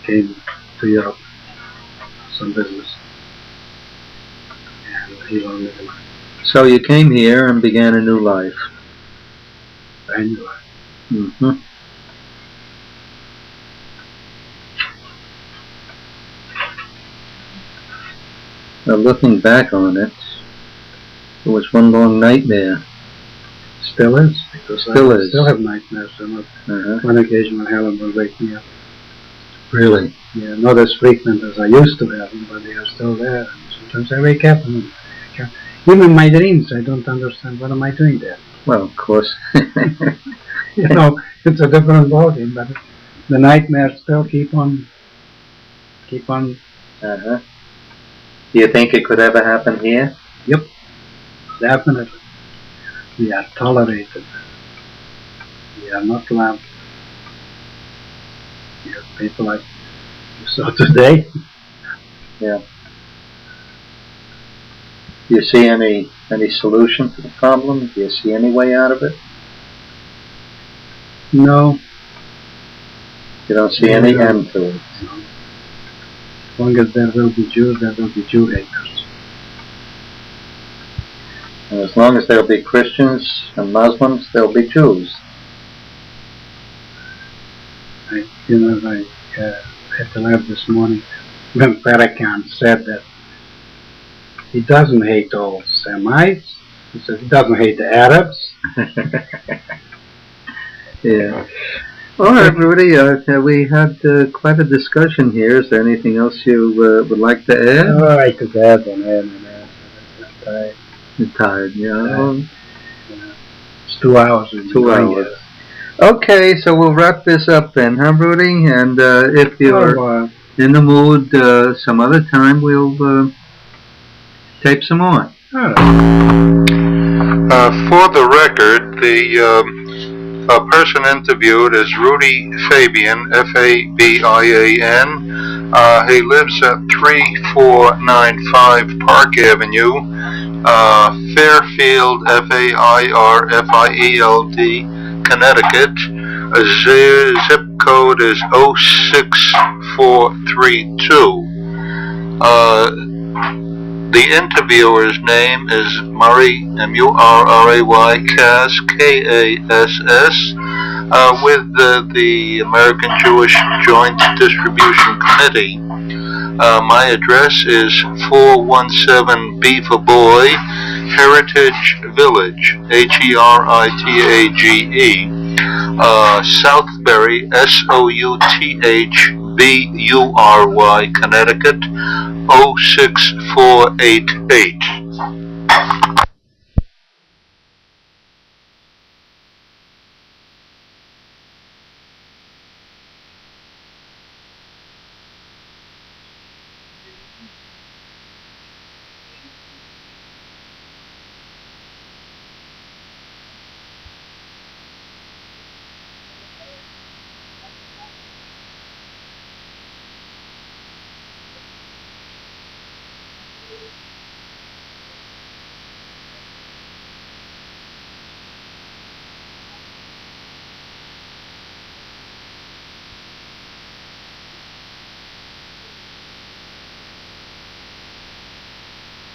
came to Europe for some business. And he loaned me the money. So you came here and began a new life. I knew it. Mm-hmm. Well, looking back on it, it was one long nightmare. Still is, because I still have nightmares. On occasion when Helen will wake me up. Really? Yeah, not as frequent as I used to have them, but they are still there. And sometimes I wake up and even in my dreams I don't understand what am I doing there. Well, of course. You know, it's a different ballgame, but the nightmares still keep on. Do you think it could ever happen here? Yep, definitely. We are tolerated. We are not loved. We have people like you saw today. Yeah. Do you see any solution to the problem? Do you see any way out of it? No. You don't see any end to it? No. As long as there will be Jews, there will be Jew haters. And as long as there will be Christians and Muslims, there will be Jews. I had to laugh this morning when Fabian said that he doesn't hate all Semites. He says he doesn't hate the Arabs. Yeah. All right, Rudy, we had quite a discussion here. Is there anything else you would like to add? Oh, I could add and add and add. I'm tired. You're tired, yeah. It's 2 hours. 2 hours. Okay, so we'll wrap this up then, huh, Rudy? And if you're in the mood, some other time we'll tape some more. All right. For the record, the person interviewed is Rudy Fabian, Fabian. He lives at 3495 Park Avenue, Fairfield, Fairfield, Connecticut. Zip code is 06432. The interviewer's name is Murray, M-U-R-R-A-Y, Kass, K-A-S-S, with the American Jewish Joint Distribution Committee. My address is 417 B for Boy, Heritage Village, Heritage, Southbury, Southbury, Connecticut, 06488.